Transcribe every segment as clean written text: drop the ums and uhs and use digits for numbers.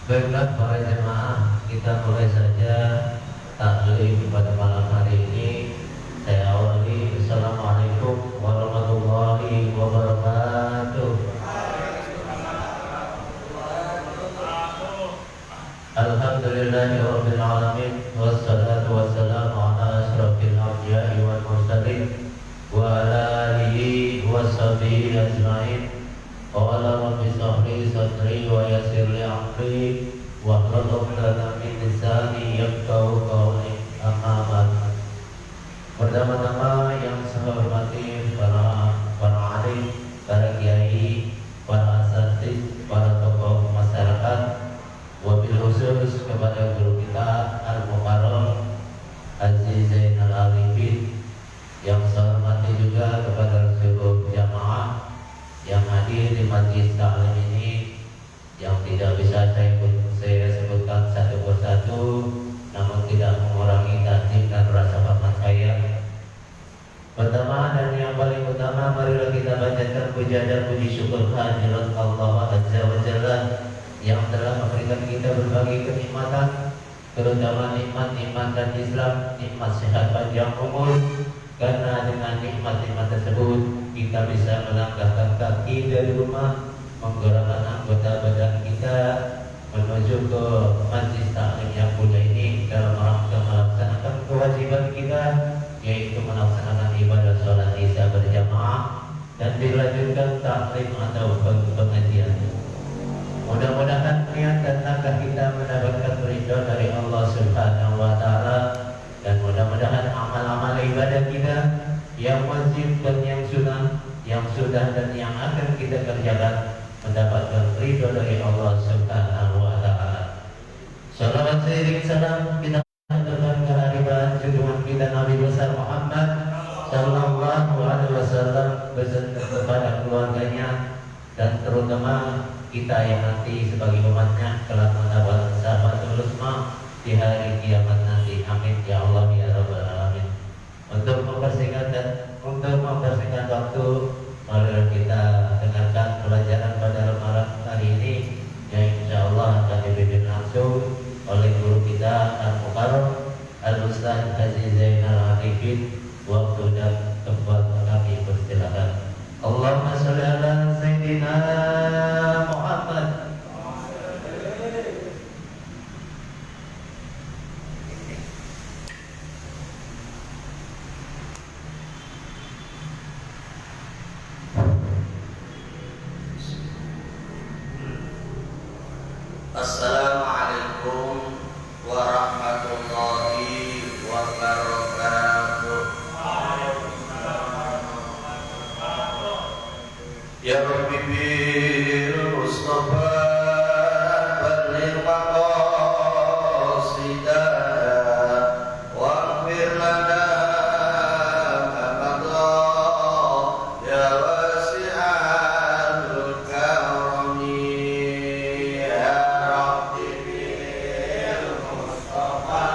Baiklah para jemaah, kita mulai saja taklim pada malam hari ini. Saya awali. Assalamualaikum warahmatullahi wabarakatuh. Alhamdulillahirabbil alamin, wassalatu wassalamu ala asyrafil anbiya'i wal mursalin wa ala alihi washabihi ajmain. Qala rabbi shrah li sadri wa yassir li amri wahlul 'uqdatam min lisani yafqahu qawli. Amma ba'd. Pertama-tama yang saya hormati para alim, para kiai, para asatidz, para tokoh masyarakat, wabil khusus kepada guru kita Al-Mukarram Haji Zainal Arifin. Yang saya hormati juga kepada seluruh jamaah yang hadir di majlis taklim ini, yang tidak bisa saya sebutkan satu persatu, namun tidak mengurangi takdim dan rasa hormat saya. Pertama dan yang paling utama, marilah kita bacakan puja dan puji syukur kehadirat Allah Azza wa Jalla yang telah memberikan kita berbagai kenikmatan, terutama nikmat-nikmat dan Islam, nikmat sehat panjang umur. Karena dengan nikmat-nikmat tersebut kita bisa melangkahkan kaki dari rumah, menggerakkan anggota badan kita menuju ke majlis taklim yang mulia ini dalam rangka melaksanakan kewajiban kita, yaitu melaksanakan ibadah sholat isya berjamaah dan dilanjutkan taklim atau pengajian. Mudah-mudahan niat dan langkah kita mendapatkan ridho dari Allah Subhanahu wa Ta'ala, dan mudah-mudahan amal-amal ibadah kita yang wajib dan yang sudah dan yang akan kita kerjakan mendapatkan ridho dari Allah Subhanahu wa Ta'ala. Salawat seiring salam kita aturkan kehadiran junjungan kita Nabi besar Muhammad sallallahu alaihi wasallam beserta kepada keluarganya, dan terutama kita yang nanti sebagai umatnya kelak mendapat syafaat ulama di hari kiamat nanti. Amin ya Allah ya rabbal alamin. Untuk mempersingkat waktu, mari kita dengarkan pelajaran pada malam hari ini yang insya Allah akan dipimpin langsung oleh guru kita Al-Mukarram Al-Ustaz Haji Zainal Arifin. Waktu dan tempat kami persilakan. Allahumma sholli ala Sayyidina Muhammad. Assalamualaikum warahmatullahi wabarakatuh. Ya Rabbi bil Mustafa balligh maqasidana waghfir lana ma madha ya wasi'al karami. Ya Rabbi bil Mustafa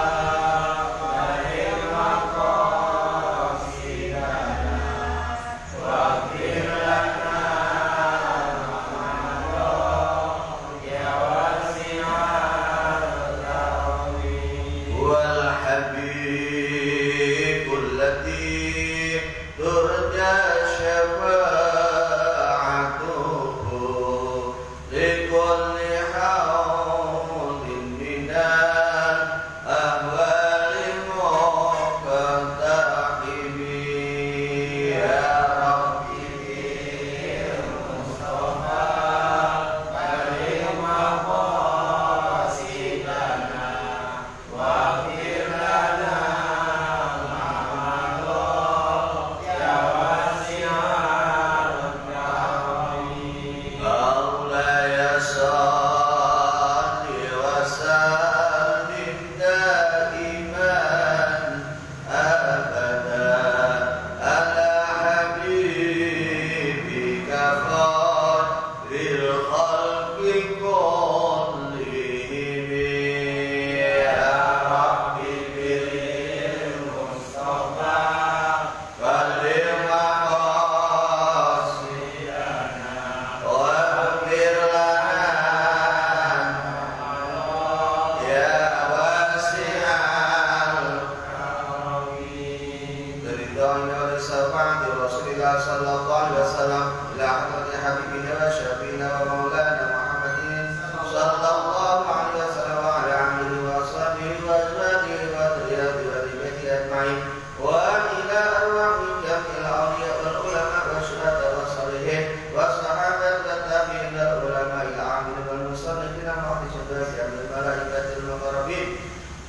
شفاعة الملائكة المقربين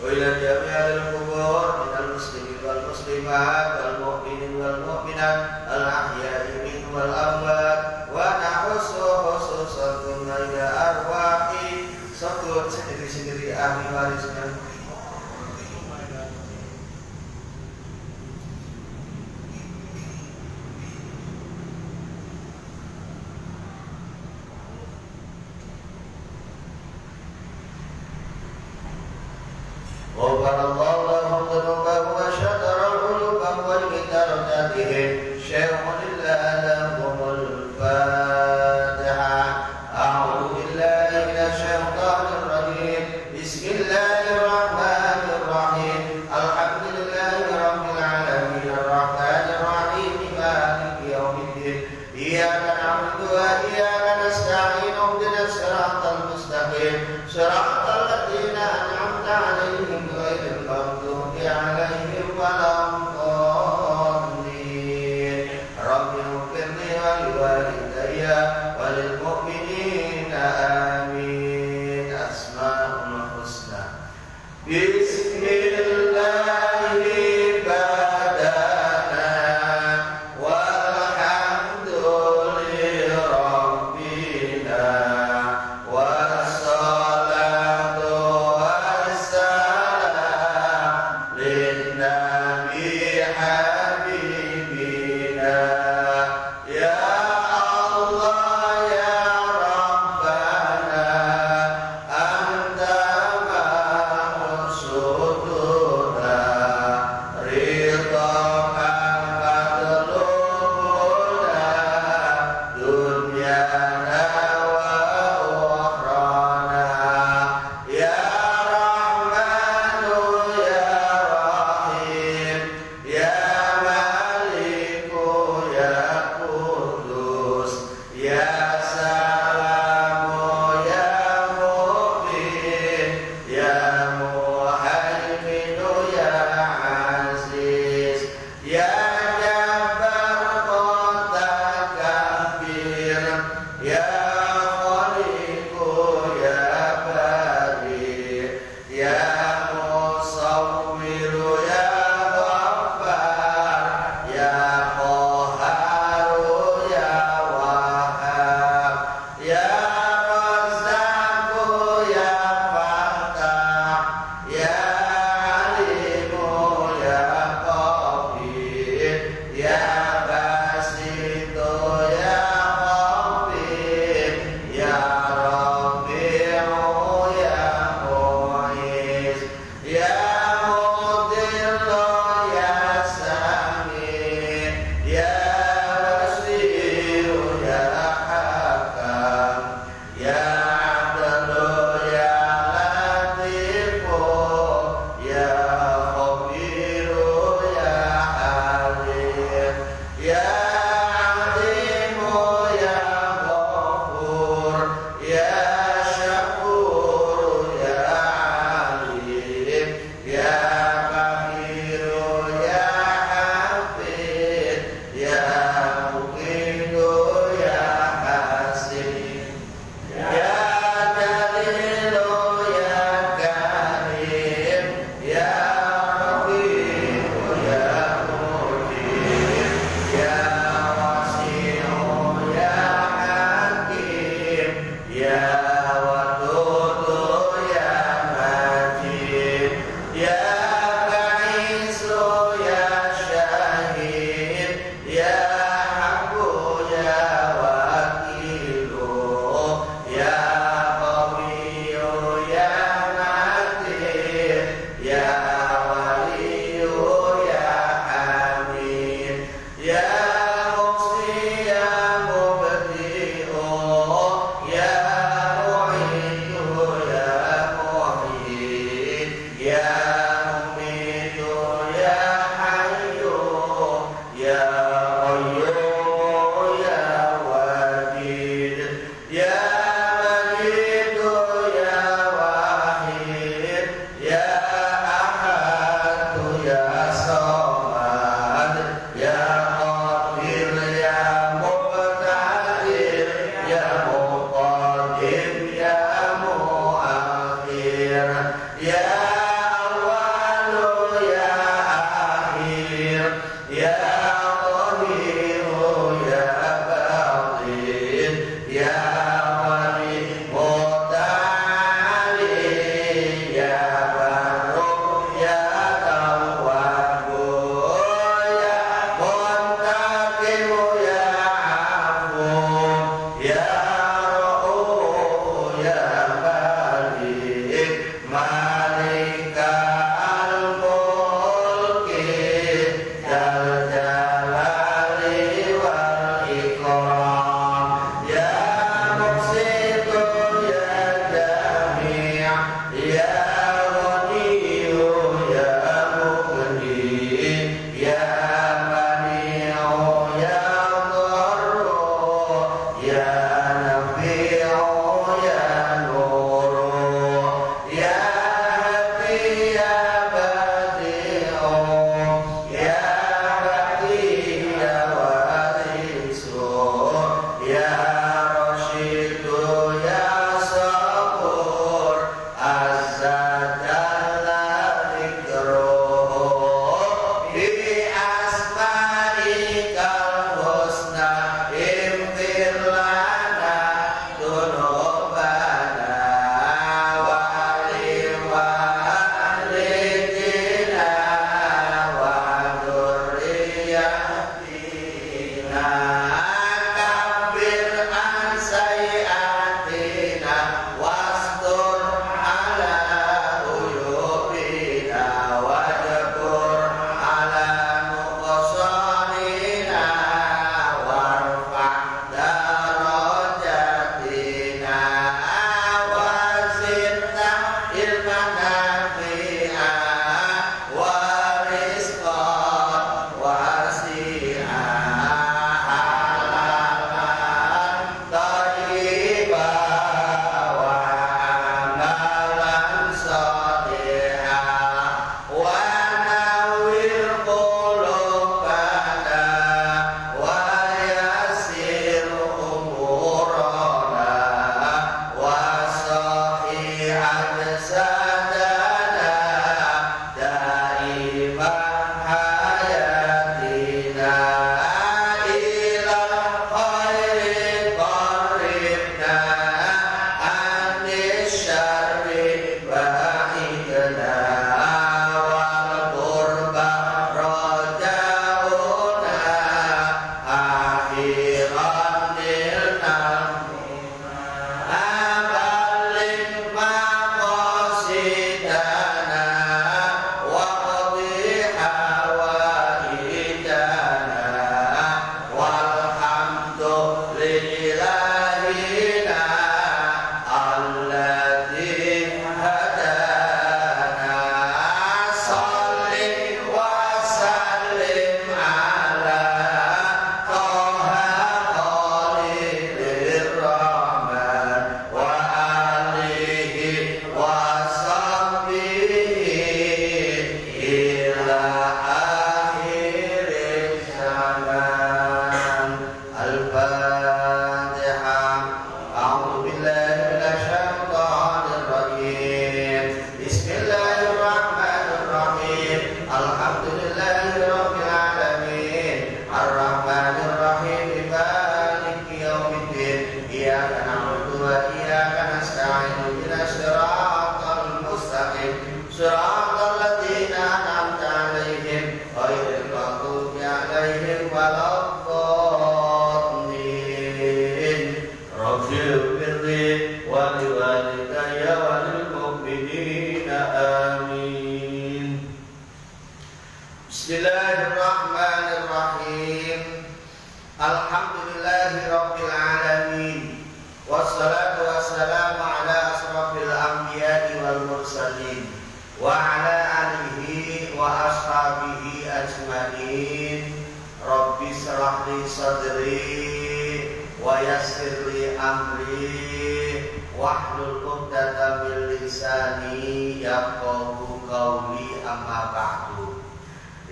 وإلى جميع القبور من المسلمين والمسلمات والمؤمنين والمؤمنات الأحياء منهم والأموات ونخص خصوصا إلى أرواح sebut sendiri-sendiri ahli warisnya. غفر الله لهم ذنوبهم وشكر قلوبهم ولدرجاتهم شيخ لله لهم الفاتحة. أعوذ بالله من الشيطان الرجيم. بسم الله الرحمن الرحيم. الحمد لله رب العالمين الرحمن الرحيم مالك يوم الدين. إياك نعبد وإياك نستعين اهدنا الصراط المستقيم صراط الذين أنعمت عليهم غير المغضوب عليهم ولا الضالين. رب اغفر لي ولوالدي وللمؤمنين آمين. أسماء الحسنى. بسم الله بدأنا والحمد لربنا والصلاة والسلام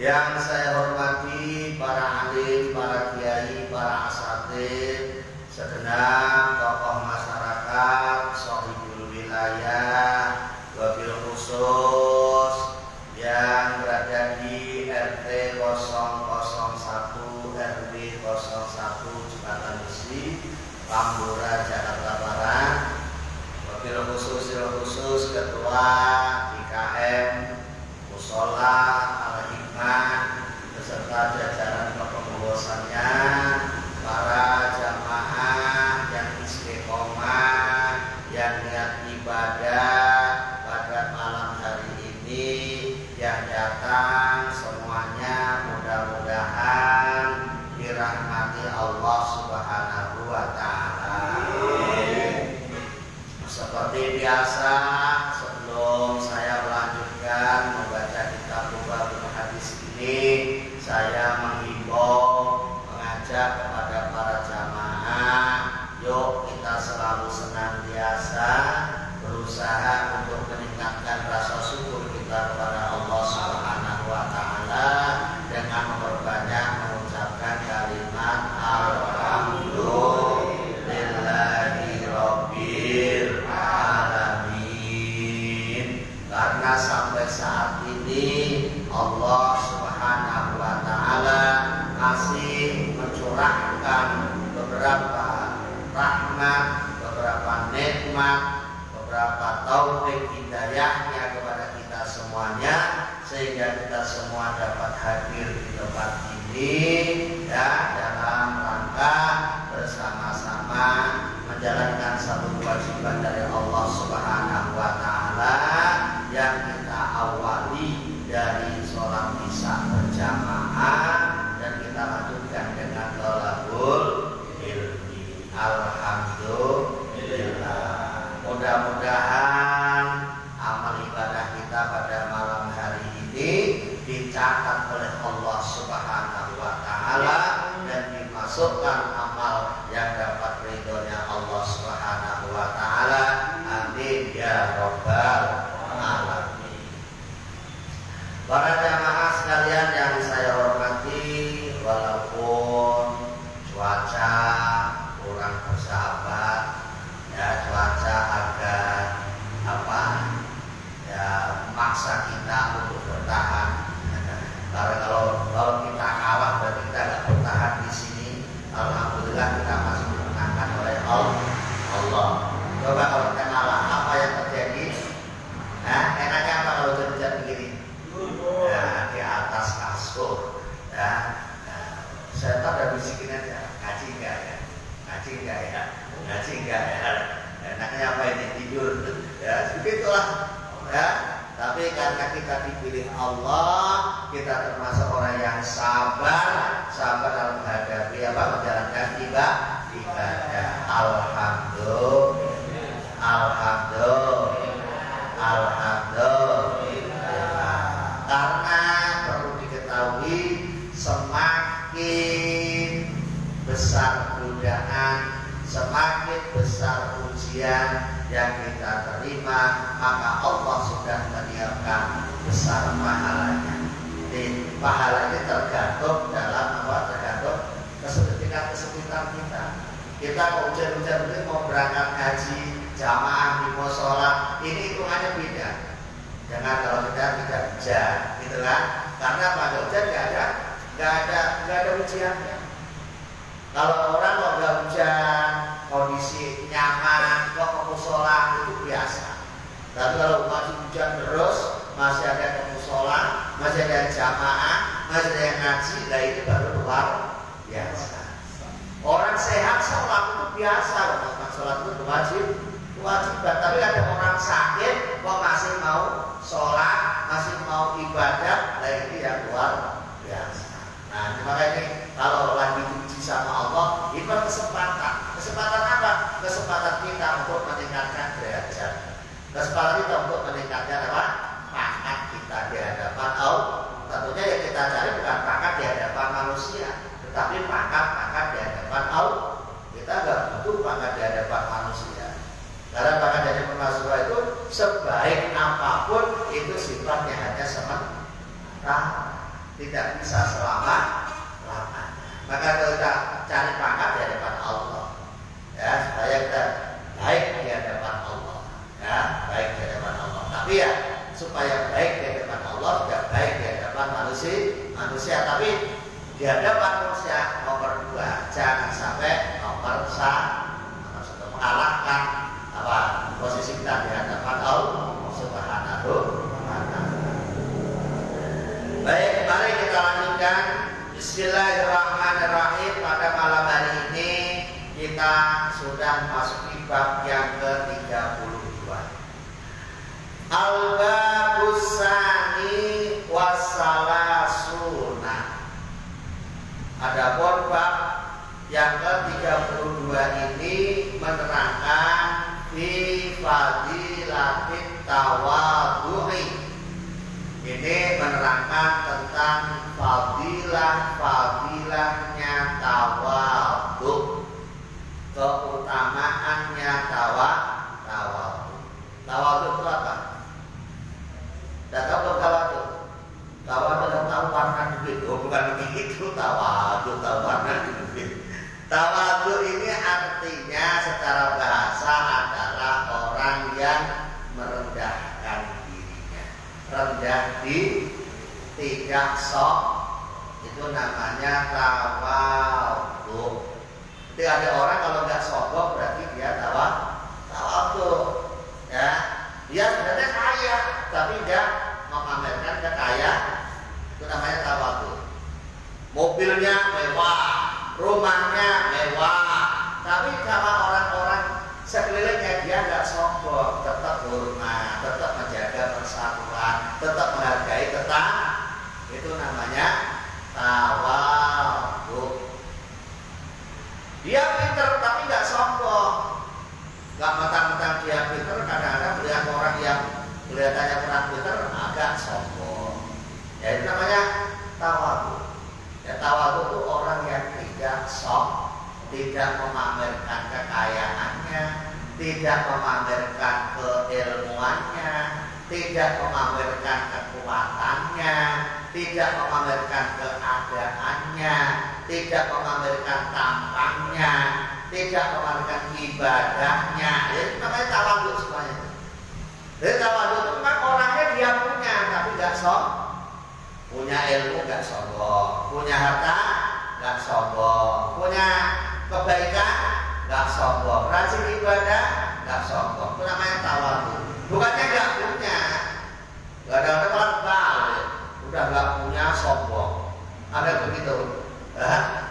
Yang saya hormati para alim, para kiai, para asatidz, segenap tokoh masyarakat, shahibul wilayah, wabil khusus yang berada di RT 001 RW 01 Jembatan Besi, Tambora, Jakarta Barat. Wabil khusus Ketua IKM Musola beserta jajaran kepengurusannya, para jamaah yang istiqomah, yang niat ibadah pada malam hari ini, yang datang semuanya mudah-mudahan dirahmati Allah Subhanahu wa Ta'ala. Seperti biasa, sebelum saya melanjutkan membaca kitab Rubabul Hadis ini, saya menghimbau, mengajak kepada para jamaah, yuk kita selalu senantiasa berusaha untuk meningkatkan rasa syukur kita kepada Allah Subhanahu wa Ta'ala dengan memperbanyak mengucapkan kalimat Alhamdulillahi Rabbil Alamin. Karena sampai saat ini Allah Subhanahu wa Ta'ala masih mencurahkan beberapa rahmat, beberapa nikmat, beberapa taufik hidayahnya kepada kita semuanya, sehingga kita semua dapat hadir di tempat ini ya, dalam rangka bersama-sama menjalankan satu kewajiban dari Allah Subhanahu wa Ta'ala yang kita awali dari sholat isya berjamaah dan kita lanjutkan dengan thalabul ilmi. Alhamdulillah. Mudah-mudahan amal ibadah kita pada malam hari ini dicatat oleh Allah Subhanahu wa Ta'ala dan dimasukkan amal yang dapat ridhonya Allah Subhanahu wa Ta'ala. Amin ya rabbal alamin. Para jamaah sekalian yang saya hormati, walaupun cuaca kurang bersahabat, ya cuaca agak ya memaksa kita untuk bertahan. Karena kalau kita kalah berarti kita nggak bertahan di sini. Alhamdulillah kita masih dimenangkan oleh Allah. Coba kalau kita kalah, apa yang terjadi? Enaknya apa kalau hujan begini? Di atas kasur. Saya tak ada bisikin aja, ngaji enggak ya? Ngaji enggak ya? Enaknya apa ini? Tidur. Ya, begitulah. Ya. Tapi karena kita dipilih Allah, kita termasuk orang yang sabar dalam menghadapi menjalankan ibadah. Alhamdulillah. Karena perlu diketahui semakin besar godaan, semakin besar ujian yang kita terima, maka Allah sudah menyiapkan besar pahalanya. Jadi pahala ini tergantung dalam tergantung kesempitan kita. Kita mau hujan-hujan ini mau berangkat haji, jamaah di musola, ini hitungannya beda. Jangan kalau kita tidak hujan, gitu kan? Karena pada hujan nggak ada ujiannya. Kalau orang kalau nggak hujan, kondisi nyaman, kok ke musola itu biasa. Tapi kalau masih hujan terus, masih ada ke musola, masih ada jamaah, masih ada yang ngaji, nah itu baru luar biasa. Orang sehat sholat itu biasa, sholat itu kewajiban. Tapi ada orang sakit, kok masih mau sholat, masih mau ibadah, nah ini yang luar biasa. Nah, makanya kalau lagi diuji sama Allah, itu kesempatan. Kesempatan apa? Kesempatan kita untuk meningkatkan derajat. Kesempatan kita untuk meningkatkan apa? Pangkat kita di hadapan Allah. Tentunya yang kita cari bukan pangkat di hadapan manusia, tetapi pangkat di hadapan Allah. Kita nggak butuh pangkat di hadapan manusia. Karena pangkat di hadapan manusia itu sebaik apapun itu sifatnya hanya sementara, tidak bisa selama-lamanya. Maka kita cari pangkat di hadapan Allah, ya, supaya kita baik di hadapan Allah, ya, baik di hadapan Allah. Tapi ya supaya baik di hadapan Allah, tidak baik di hadapan manusia. Tapi di hadapan manusia nomor 2, jangan sampai nomor 1 mengalahkan posisi kita di hadapan Allah Subhanahu wa ta'ala. Baik, mari kita lanjutkan. Bismillahirrahmanirrahim. Pada malam hari ini kita sudah memasuki bab yang ke-32. Al-babus tsani wassalasuna. Adapun bab yang ke-32 ini menerangkan fi fadilatit tawadhu'i. Ini menerangkan tentang fadilahnya tawadhu, keutamaannya tawadhu. Tawadhu itu apa? Tidak tahu tawadhu. Tawadhu tahu warna duit. Oh, bukan begitu tawadhu, tahu warna duit. Tawadhu ini artinya secara bahasa adalah orang yang merendahkan dirinya, rendah di tidak sok, itu namanya tawadhu. Jadi ada orang kalau nggak sombong berarti dia tawadhu, ya. Dia sebenarnya kaya tapi nggak memamerkan kekayaan, itu namanya tawadhu. Mobilnya mewah, rumahnya mewah, tapi sama orang-orang sekelilingnya dia nggak sombong, tetap hormat, tetap menjaga persatuan, tetap menghargai tetangga. Itu namanya tawadhu. Dia pinter tapi nggak sombong, nggak mentang-mentang dia pinter. Kadang-kadang melihat orang yang kelihatannya kurang pinter agak sombong. Ya itu namanya tawadhu. Ya, tawadhu itu orang yang tidak sok, tidak memamerkan kekayaannya, tidak memamerkan keilmuannya, tidak memamerkan kekuatannya, tidak memamerkan keadaannya, tidak memamerkan tampangnya, tidak memamerkan ibadahnya. Itu namanya tawadhu semuanya. Jadi tawadhu itu memang orang punya ilmu nggak sombong, punya harta nggak sombong, punya kebaikan nggak sombong, rajin ibadah nggak sombong. Itu namanya tawadhu. Bukannya nggak punya, nggak ada orang balik, udah nggak punya sombong. Ada begitu,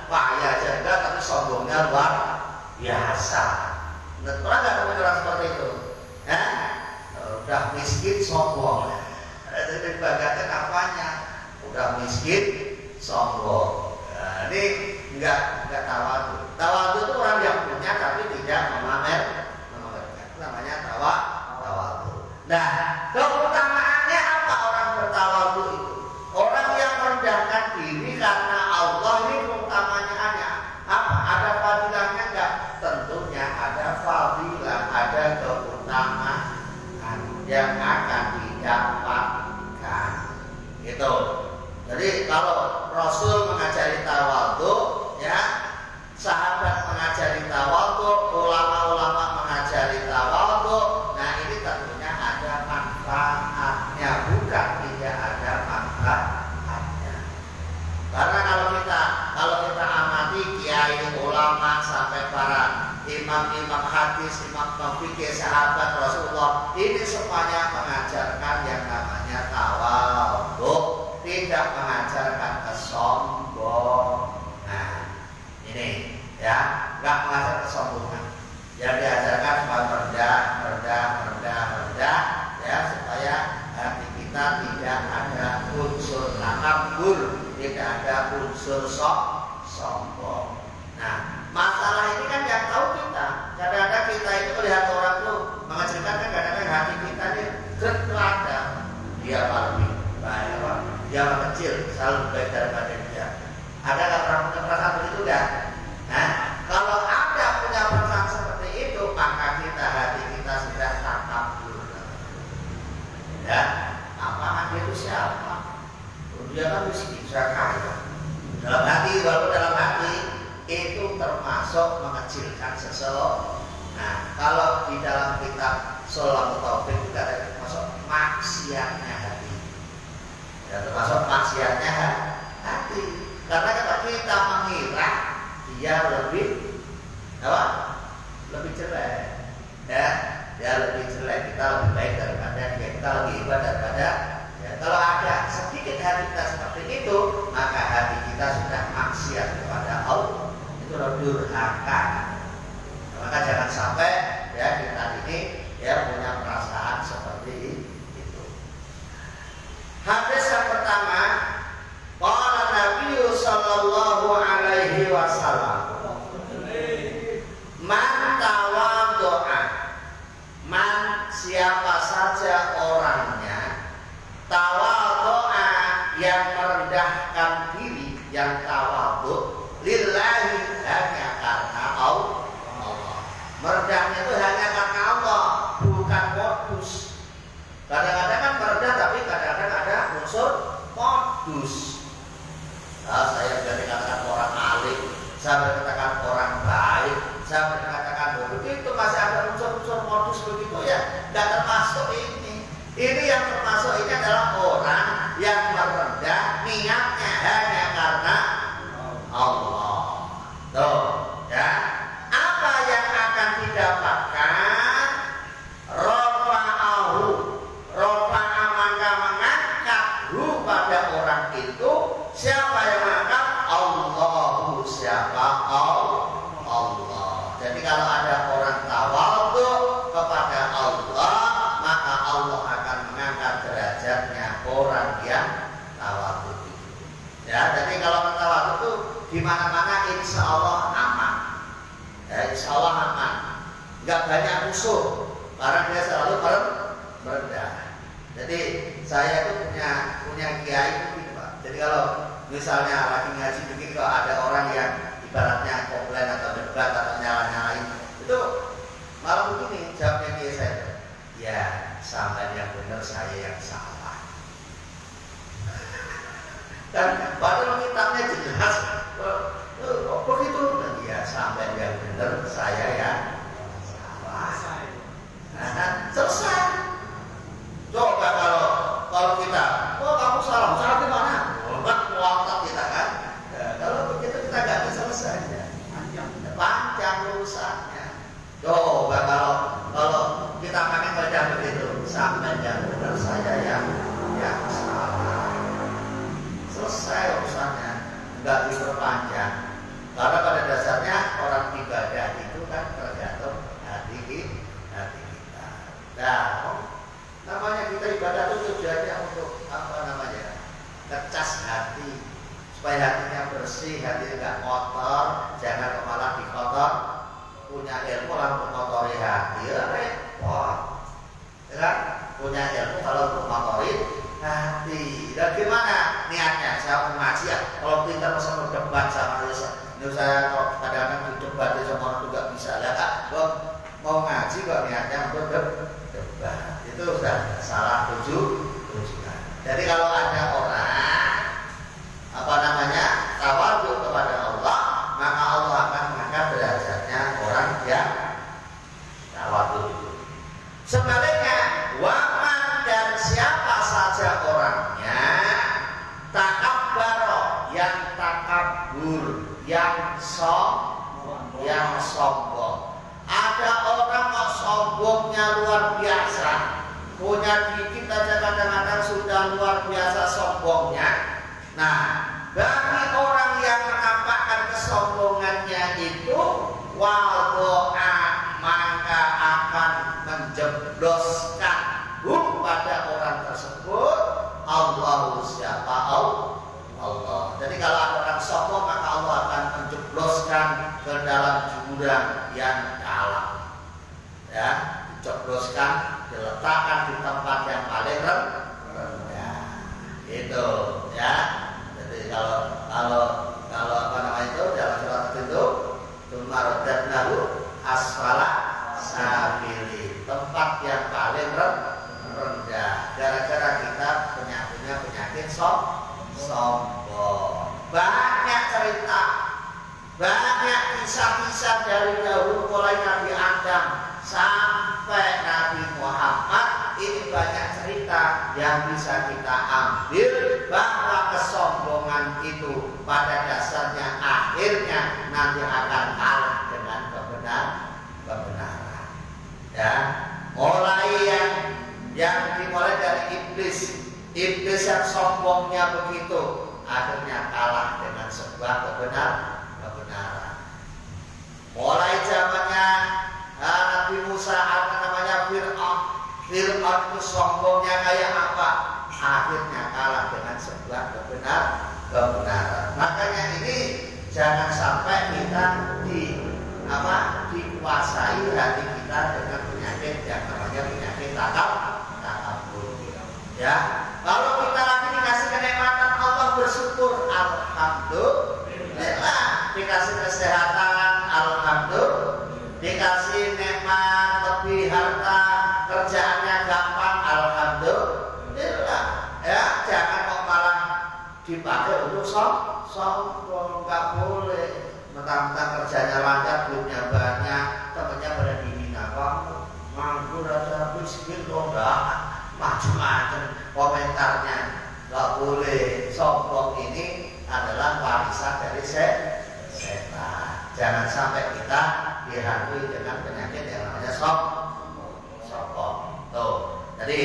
payah aja enggak, tapi sombongnya luar biasa. Pernah nggak temuin orang seperti itu? Udah miskin sombong. Jadi bagiannya kampanye, udah miskin sombong. Nah, ini enggak tawadhu. Tawadhu itu orang yang punya tapi tidak memamerkan. Itu namanya tawadhu. Nah, keutamaannya apa orang bertawadhu itu? Orang yang merendahkan diri karena Allah, ini keutamanya apa? Ada fadilahnya enggak? Tentunya ada fadilah, ada keutamaan yang akan didapatkan. Gitu. Jadi kalau Rasul mengajari tawadhu, ya, sahabat mengajari tawadhu, ulama-ulama mengajari tawadhu, nah ini tentunya ada manfaatnya, bukan tidak ada manfaatnya. Karena kalau kita amati kiai, ulama sampai para imam-imam hadis, imam fikih, sahabat Rasulullah, ini semuanya mengajarkan yang namanya tawadhu, tidak mengajarkan kesombongan. Ini ya, nggak mengajar kesombongan. Yang diajarkan cuma merendah, ya, supaya hati kita tidak ada unsur takabur, tidak ada unsur sombong. Nah, masalah ini kan yang tahu kita. Kadang-kadang kita itu melihat orang tuh mengajarkan, kan kadang-kadang hati kita ini terkelada. Dia lebih baik, dia kecil, selalu baik daripada dia. Ada nggak pernah punya perasaan begitu kan? Nah, kalau ada punya perasaan seperti itu, maka hati kita sudah takabur. Ya, apakah dia itu siapa? Dia kan miskin, saya kaya. Dalam hati, walaupun dalam hati itu termasuk mengecilkan seseorang. Nah, kalau di dalam kitab Sholawat Taufik juga ada termasuk maksiatnya hati. Ya, termasuk maksiatnya hati. Karena kalau kita mengira dia lebih apa? Lebih jelek. Ya, dia lebih jelek, kita lebih baik daripada dia, kita lebih hebat daripada ya. Kalau ada sedikit hati kita seperti itu, maka hati kita sudah maksiat kepada Allah. Itu durhaka. Maka jangan sampai ya kita ini ya punya perasaan seperti itu. Hadis yang pertama, qala Nabi sallallahu alaihi wasallam, man tawadhu'a, man siapa saja orangnya, tawadhu'a yang merendahkan diri, yang tawadhu lillahi, hanya karena Allah. Merendahnya itu hanya karena Allah, bukan modus. Kadang-kadang kan merendah, tapi kadang-kadang ada unsur modus. Nah, saya sudah dikatakan orang alim, saya dikatakan orang baik, saya dikatakan begitu, masih ada unsur-unsur modus begitu ya, tidak termasuk ini. Ini yang termasuk ini adalah orang yang merendah niatnya hanya karena Allah. Tuh, ya. Apa yang akan didapatkan? Rofa'a maka mengangkathu pada orang itu. Siapa yang mengangkat? Allahu, siapa? Allah. Jadi kalau ada orang tawadhu kepada Allah, maka Allah akan mengangkat derajatnya orang yang tawadhu itu. Ya, jadi kalau tawadhu itu di mana-mana insya Allah aman. Ya, insya Allah aman. Enggak banyak musuh, karena dia selalu merendah. Jadi saya itu punya kiai gitu, Pak. Jadi kalau misalnya lagi ngaji begini, kalau ada orang yang ibaratnya komplain atau debat atau nyala-nyalain, itu malah begini jawabnya kiai saya. Ya, sampai yang benar, saya yang salah. Dan padahal kitabnya jelas begitu, dan dia sampai yang benar, saya yang salah. Nah, selesai. Coba kalau kita, kalau untuk motorin hati. Dan gimana niatnya? Saya mau ngaji ya. Kalau pintar masa berdebat sama saya kalau kadang-kadang di debat sama orang itu nggak bisa ya kak. Mau ngaji kok niatnya untuk debat, itu sudah salah tujuan. Jadi kalau ada orang tawadhu kepada Allah, maka Allah akan mengangkat derajatnya orang yang tawadhu itu. Sebaliknya, waman dan siapa saja orangnya takabbaro, yang takabur, yang sombong. Ada orang kok sombongnya luar biasa, punya dikit aja kadang-kadang sudah luar biasa sombongnya. Nah, bagi orang yang menampakkan kesombongannya itu wadoa, maka akan menjebloskan pada orang tersebut Allahu siapa Allah. Jadi kalau ada orang sombong, maka Allah akan menjebloskan ke dalam jurang yang dalam. Ya, dijebloskan, diletakkan di tempat yang paling rendah. Itu, ya. Jadi kalau itu dalam surat itu tumarodadnahu asfala safili, tempat yang paling rendah. Gara-gara kita punya penyakit sombong. Banyak cerita, banyak kisah-kisah dari dahulu mulai Nabi Adam sampai Nabi Muhammad. Ini banyak cerita yang bisa kita ambil bahwa kesombongan itu pada dasarnya akhirnya nanti akan kalah dengan kebenaran. Ya, mulai yang dimulai dari iblis yang sombongnya begitu, akhirnya kalah dengan sebuah kebenaran. Mulai zamannya Nabi Musa, Fir'aun itu sombongnya kayak apa, akhirnya kalah dengan sebuah kebenaran. Makanya ini jangan sampai kita dikuasai hati kita dengan penyakit yang namanya penyakit takabur. Ya, kalau kita lagi dikasih kenikmatan Allah, bersyukur, alhamdulillah. Dikasih kesehatan, alhamdulillah. Dikasih nikmat lebih harta, kerjaannya gampang, alhamdulillah. Ya, jangan kok malah dipakai untuk sombong, nggak boleh. Mentang-mentang kerjanya lancar, duitnya banyak, temennya pada dihina, kamu nganggur aja, miskin kok enggak, macam-macam komentarnya. Nggak boleh. Sombong ini adalah warisan dari setan. Jangan sampai kita dihantui dengan penyakit yang namanya sombong. Tuh. Jadi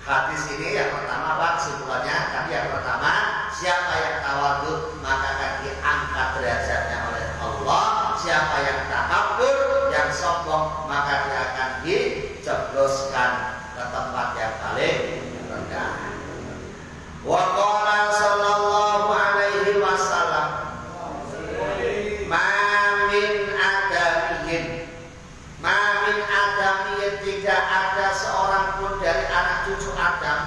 hadis ini yang pertama, Pak, kesimpulannya tadi yang pertama, siapa yang tawadhu maka akan diangkat derajatnya oleh Allah. Siapa yang takabur, yang sombong, maka dia akan dijebloskan ke tempat yang paling rendah. Wa qala sallallahu alaihi wasallam, ma min adamiyin, tidak ada seorang pun dari anak cucu Adam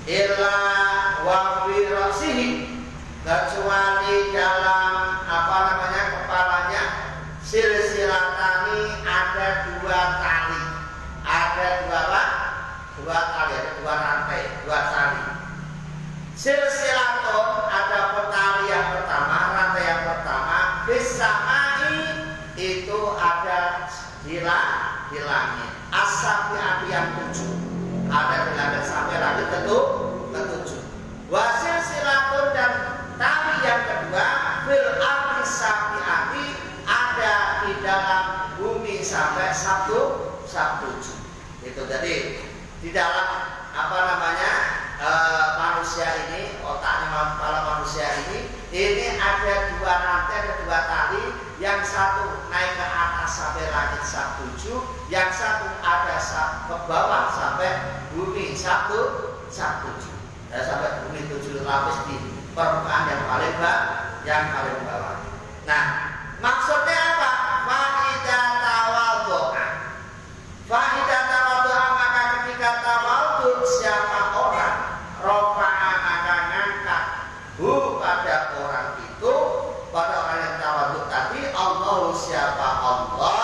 illa wa fi ra'sihi, kecuali dalam kepalanya silsilatani, ada dua tali, ada dua rantai, dua tali. Silsilatun, ada tali yang pertama, rantai yang pertama, bisamai, itu ada di langit. Asabi yang 7, ada di langit sampai langit ke-7. Wasil silatun, dan tali yang kedua, fil ardi sabiati, ada di dalam bumi sampai 7. Itu jadi di dalam manusia ini, otaknya kepala manusia ini ada dua rantai, ada dua tali. Yang satu naik ke atas sampai langit 7, yang satu ada ke bawah sampai bumi 7. Dan sampai bumi 7 lapis di permukaan yang paling bawah. Nah, maksudnya apa? Fa'idah tawadhu'a, maka ketika tawadhu siapa orang rofa'a akan ngangkat pada orang itu, pada orang yang tawadhu tadi, Allah siapa Allah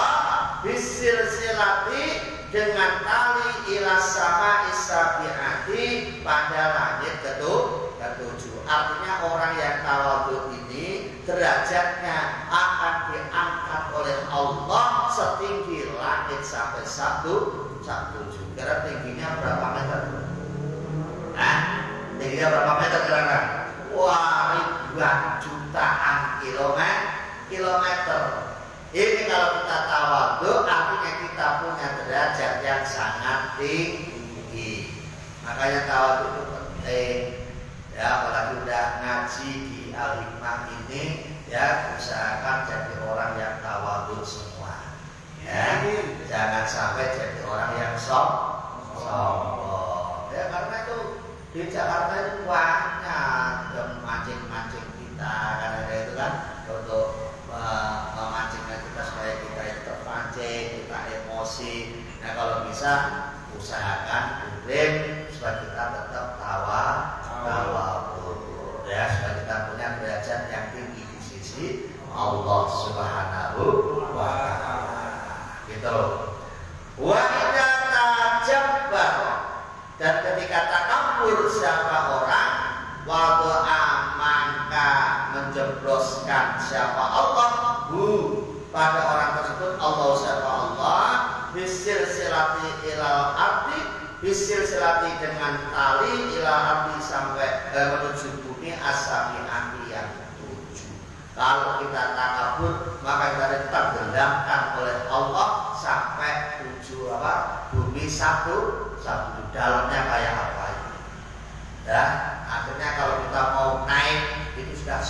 bisilsilati dengan tali ila sama isabiati pada langit ketujuh. Artinya orang yang tawadhu ini derajatnya akan diangkat oleh Allah setinggi langit sampai satu tujuh. Kira tingginya berapa meter? Tingginya berapa meter kira-kira? Wah, ribuan jutaan kilometer. Ini kalau kita tawadhu artinya kita punya derajat yang sangat tinggi. Makanya tawadhu itu penting. Ya, apalagi udah ngaji di Al-Hikmah ini, ya usahakan jadi orang yang tawadhu semua. Ya, jangan sampai jadi orang yang sombong. Ya, karena itu di Jakarta itu banyak yang mancing-mancing kita, karena itu kan untuk memancingnya kita supaya kita itu terpancing, kita emosi. Nah, kalau bisa usahakan kurim supaya kita tetap tawadhu, ya, supaya kita punya derajat yang tinggi di sisi Allah Subhanahu wa Ta'ala. Gitu. Wa idza tajabbar, dan ketika takabur siapa orang, wada'a maka menjebloskan siapa Allah pada orang tersebut, Allah siapa Allah bisilsilati ilal ardi, bisilsilati dengan tali ilal ardi sampai menuju bumi asabi api yang 7. Kalau kita takabur maka kita ditenggelamkan oleh Allah sampai 7 bumi satu dalamnya kayak apa ini. Ya, akhirnya kalau kita mau naik itu sudah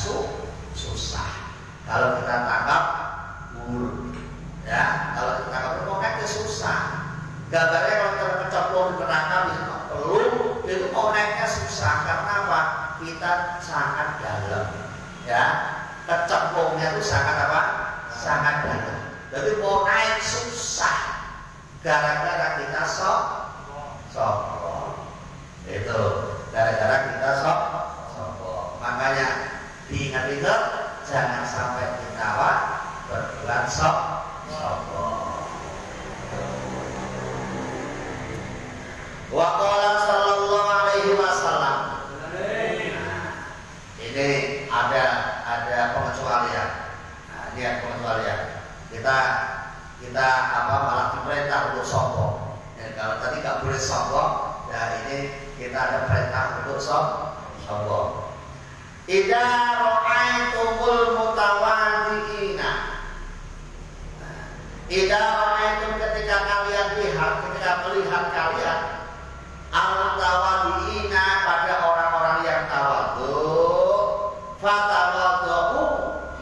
susah. Kalau kita tangkap ya, kalau kita tangkap mau naik itu susah. Gambarnya kalau kita kecemplung di neraka bisa peluk, itu mau naiknya susah. Karena apa? Kita sangat dalam. Ya, kecemplungnya itu sangat apa? Sangat dalam. Jadi mau naik susah. Gara-gara kita sombong. Itu gara-gara kita sombong. Makanya diingat-ingat jangan sampai kita berbuat sombong. Wa qala sallallahu alaihi wasallam. Ini ada pengecualian. Nah, ini ada pengecualian. Kita malah diperintah untuk sombong. Dan kalau tadi nggak boleh sombong, ya ini kita ada perintah untuk sombong. Idza ra'aitumul mutawaddiina. Idza ra'aitum ketika kalian melihat kalian al-mutawaddiina pada orang-orang yang tawadhu, fatawadhu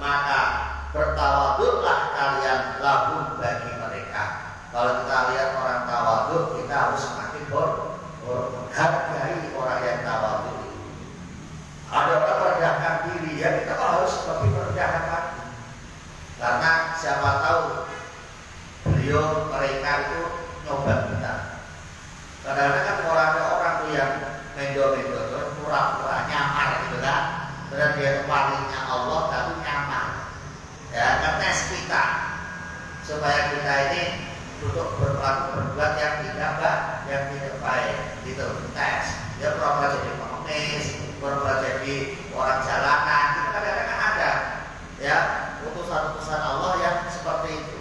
maka bertawadhulah kalian lahum bagi mereka. Kalau kita lihat orang tawadhu, kita harus semakin menghargai orang yang tawadhu. Ada orang merendahkan diri, ya kita harus lebih merendahkan lagi. Karena siapa tahu mereka itu nyoba kita. Kadang-kadang kan ada orang tuh yang mendo-mendo, pura-pura nyamar gitu kan. Padahal dia walinya Allah tapi nyamar. Ya, ngetes kita supaya kita ini untuk berbuat yang tidak baik, gitu. Tes. Dia pura-pura jadi pengemis, pura-pura jadi orang jalanan. Itu kadang-kadang ada, ya, utusan-utusan Allah yang seperti itu.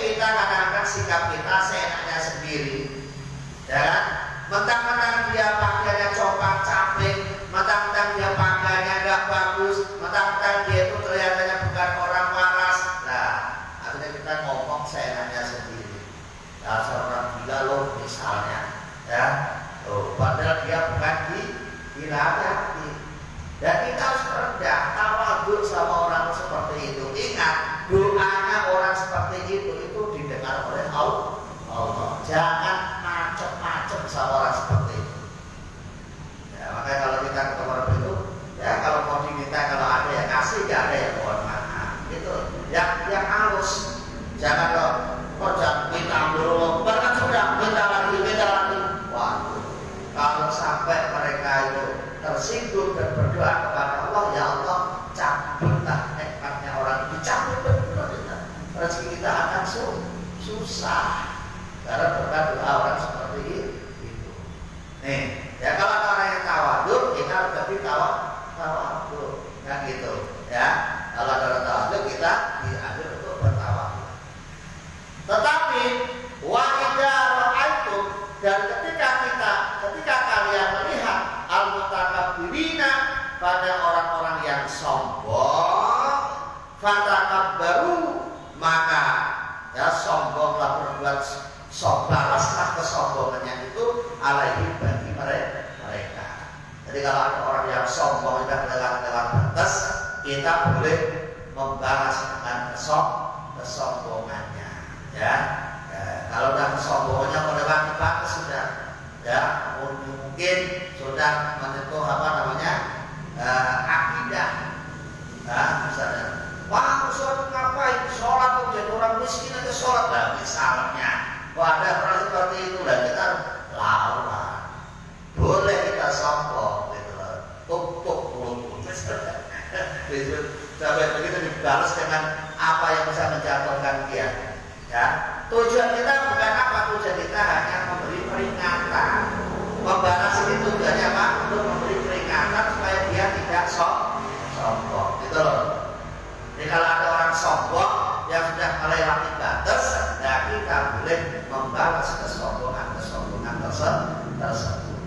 Kita kadang-kadang sikap kita seenaknya sendiri, ya. Mentang-mentang dia pakaiannya copang-caping, mentang-mentang dia pakaiannya nggak bagus, mentang-mentang dia itu kelihatannya bukan orang waras. Nah, akhirnya kita ngomong seenaknya sendiri. Dasar orang gila loh misalnya, ya. Padahal dia bukan dilayani. Dan kita harus rendah, tawadhu sama orang seperti itu. Ingat, doanya orang seperti itu didengar oleh Allah. Jangan macem-macem sama orang seperti itu. Ya, makanya kalau kita ketemu orang itu, ya kalau mau diminta, kalau ada yang kasih, gak ada yang mohon maaf. Gitu. Yang halus. Jangan dong, jangan minta dulu, bahkan sudah minta lagi. Waduh, sampai mereka itu tersinggung dan berdoa kepada Allah, ya Allah cabutlah nikmatnya orang itu, cabut benar-benar rezeki kita akan susah karena berkat doa orang seperti itu. Nih, ya kalau orang yang tawadhu, kita harus lebih tawadhu, kan gitu, ya. Kalau ada tawadhu, kita diambil untuk bertawadhu. Tetapi wa idza ra'aitum, dan ketika kalian melihat al-mutakabbirina, pada orang-orang yang sombong, fatakabbaru, maka ya sombonglah, berbuat balaslah kesombongannya itu alaihi, bagi mereka. Jadi kalau ada orang yang sombong dan lewat batas, kita boleh membalas dengan kesombongannya, ya. Kalau udah kesombongannya melewati batas sudah, ya mungkin sudah menyentuh akidah. Misalnya, wah sholat ngapain? Sholat kok jadi orang miskin aja sholat lah misalnya. Wah, ada orang seperti itu lah, kita lawan. Boleh kita sombong, gitu loh. Tuk mulut. Sampai begitu dibalas dengan apa yang bisa menjatuhkan dia. Ya, tujuan kita bukan apa, tujuan kita hanya memberi peringatan. Membalas itu tujuannya apa? Untuk memberi peringatan supaya dia tidak sombong, gitu loh. Jadi kalau ada orang sombong yang sudah melewati batas, nah kita boleh membalas kesombongan tersebut.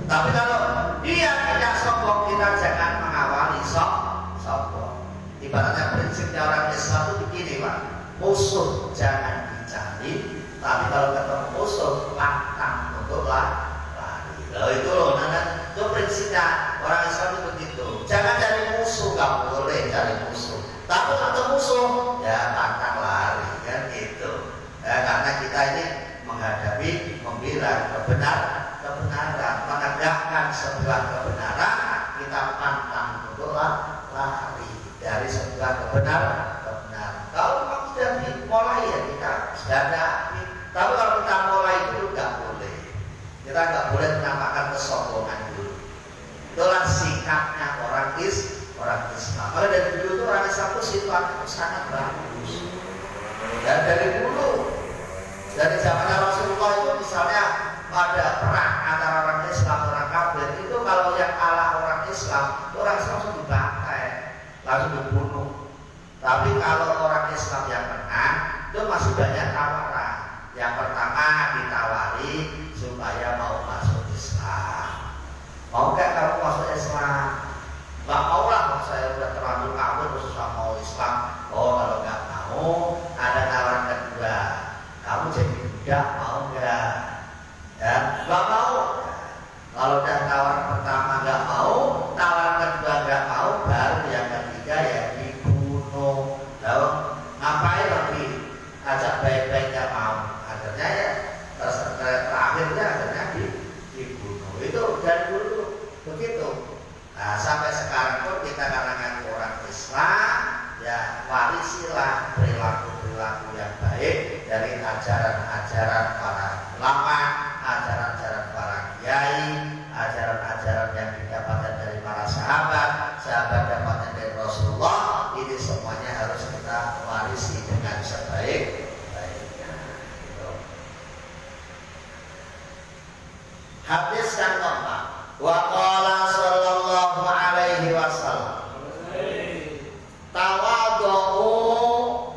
Tapi kalau dia tidak sombong, kita jangan mengawali sombong. Ibaratnya prinsipnya orang Islam itu begini, Pak. Musuh jangan dicari, tapi kalau ketemu musuh pantang untuk lari. Itu loh, itu prinsipnya orang Islam itu begitu. Jangan cari musuh, nggak boleh cari musuh. Tapi ketemu musuh, ya pantang lari, kan gitu. Karena kita ini menghadapi, membela kebenaran, menegakkan sebuah kebenaran, kita pantang untuk lari dari sebuah kebenaran. Kalau memang sudah dimulai, ya kita hadapi. Tapi kalau kita mulai dulu nggak boleh. Kita nggak boleh menampakkan kesombongan dulu. Itulah sikapnya orang Islam. Kalau dari dulu itu orang Islam itu sifatnya sangat bagus. Dan dari dulu, dari zamannya Rasulullah itu misalnya ada perang antara orang Islam dan orang kafir, itu kalau yang kalah orang Islam, itu orang Islam langsung dibantai, langsung dibunuh. Tapi kalau orang Islam yang menang, itu masih banyak tawaran. Yang pertama ditawari supaya mau masuk Islam. Mau nggak kamu masuk Islam? Nggak mau lah, saya udah terlanjur kafir susah mau Islam. Oh, kalau nggak mau, ada tawaran kedua. Kamu jadi budak, mau nggak? Ya, nggak mau. Kalau udah tawaran pertama nggak mau, tawaran kedua nggak mau, baru yang ketiga ya dibunuh. Lalu ngapain lagi? Ajak baik-baik nggak mau. Akhirnya ya terakhirnya akhirnya dibunuh. Itu dari dulu begitu. Nah, sampai sekarang pun kita kalangan orang Islam, ya warisilah perilaku-perilaku yang baik dari ajaran-ajaran para ulama, ajaran-ajaran para kiai, ajaran-ajaran yang didapatkan dari para sahabat dapatkan dari Rasulullah. Ini semuanya harus kita warisi dengan sebaik-baiknya. Hadis yang keempat, wa qala sallallahu alaihi wasallam, tawadhu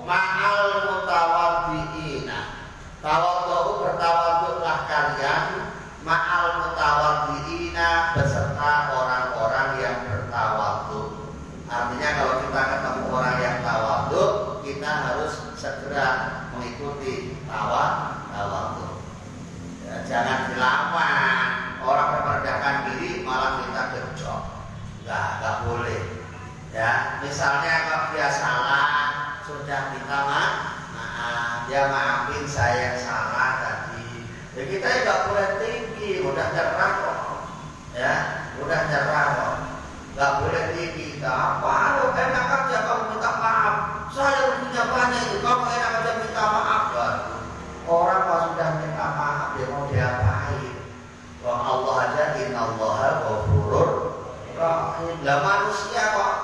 ma'al mutawaddiina. Tawadhu, bertawadhulah kalian, ma'al mutawaddiina, beserta orang-orang yang bertawadhu. Artinya kalau kita ketemu orang yang tawadhu, kita harus segera mengikuti tawadhu. Ya, jangan dilawan. Orang memerdekakan diri malah kita gejok, nggak boleh. Ya, misalnya kalau dia salah, sudah minta maaf, dia maafin saya yang salah tadi. Ya kita nggak boleh tinggi, udah nyerah kok. Ya, udah innallaha ghafurur rahim. Lah manusia kok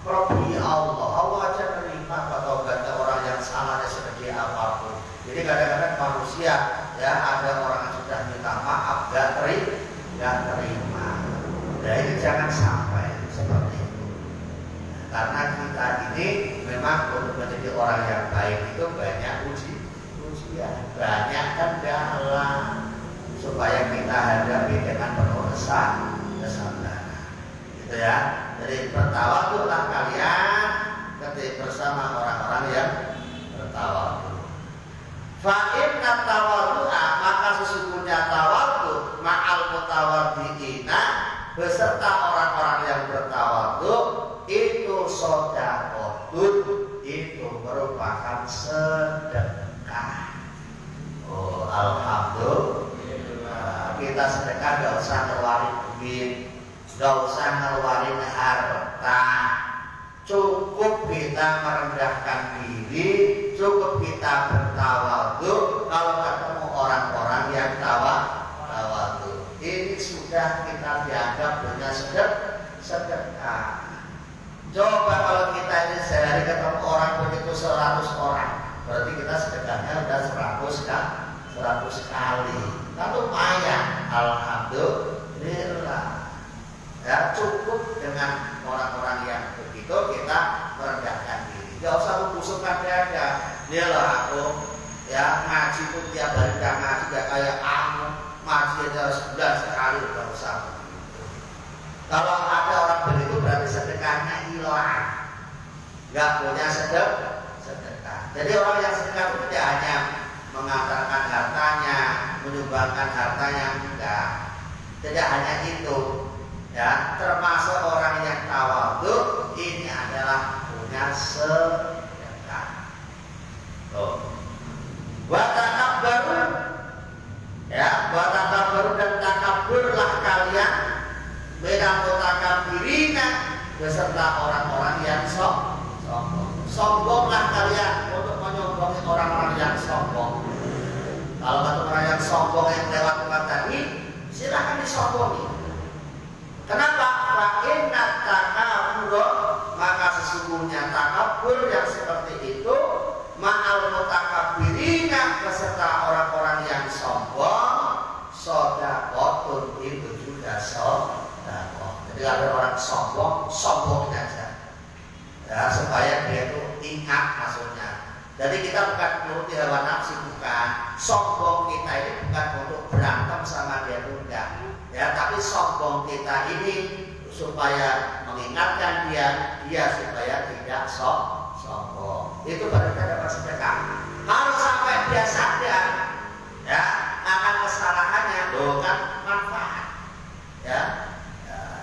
Rabbi Allah aja menerima taubatnya orang yang salahnya seperti apapun. Jadi kadang-kadang manusia ya ada orang yang sudah minta maaf gak terima. Nah ini jangan sampai seperti itu. Karena kita ini memang untuk menjadi orang yang baik itu banyak ujian, banyak kendala supaya kita hadapi dengan penuh kesabaran. Gitu ya. Jadi bertawaduklah kalian ketika bersama orang-orang yang bertawaduk. Fa inna tawaddu'a, maka sesungguhnya tawaddu ma'al mutawaddiina, beserta orang-orang yang bertawaduk itu sedekahun, itu merupakan sedekah. Oh, alhamdulillah. Kita sedekah gak usah ngeluarin duit, gak usah ngeluarin harta. Cukup kita merendahkan diri, cukup kita bertawadhu. Kalau ketemu orang-orang yang tawadhu, ini sudah kita dianggap punya sedekah. Coba kalau kita ini sehari ketemu orang begitu 100 orang, berarti kita sedekahnya udah 100 kali. Kan lumayan, alhamdulillah. Ya cukup dengan orang-orang yang begitu kita merendahkan diri. Gak usah membusukkan dada. Dia lah aku ya ngaji pun tiap hari gak ngaji gak kayak aku ngaji aja sebulan sekali, gak usah begitu. Kalau ada orang begitu berarti sedekahnya hilang, gak punya sedekah. Jadi orang yang sedekah itu tidak hanya mengantarkan hartanya, menyumbangkan hartanya, enggak. Tidak hanya itu. Ya, termasuk orang yang tawadhu ini adalah punya sedekah. Wa takabbaru, ya, wa takabbaru dan takabburlah kalian beda mutakabbirina beserta orang-orang yang sombong. Sombonglah kalian untuk menyombongi orang-orang yang sombong. Kalau ada orang yang sombong yang lewat tadi, silakan disombongi. Kenapa? Fa'inna takabbur, maka sesungguhnya takabur yang seperti itu ma'al mutakabbirina beserta orang-orang yang sombong, shadaqatun, itu juga sedekah. Jadi ada orang sombong, sombongin aja. Ya, supaya dia itu ingat maksudnya. Jadi kita bukan menuruti hawa nafsu, bukan. Sombong kita ini bukan untuk berantem sama dia, enggak. Ya, tapi sombong kita ini supaya mengingatkan dia supaya tidak sombong. Itu baru kita dapat sedekah. Harus sampai dia sadar ya akan kesalahannya, bukan manfaat. Ya.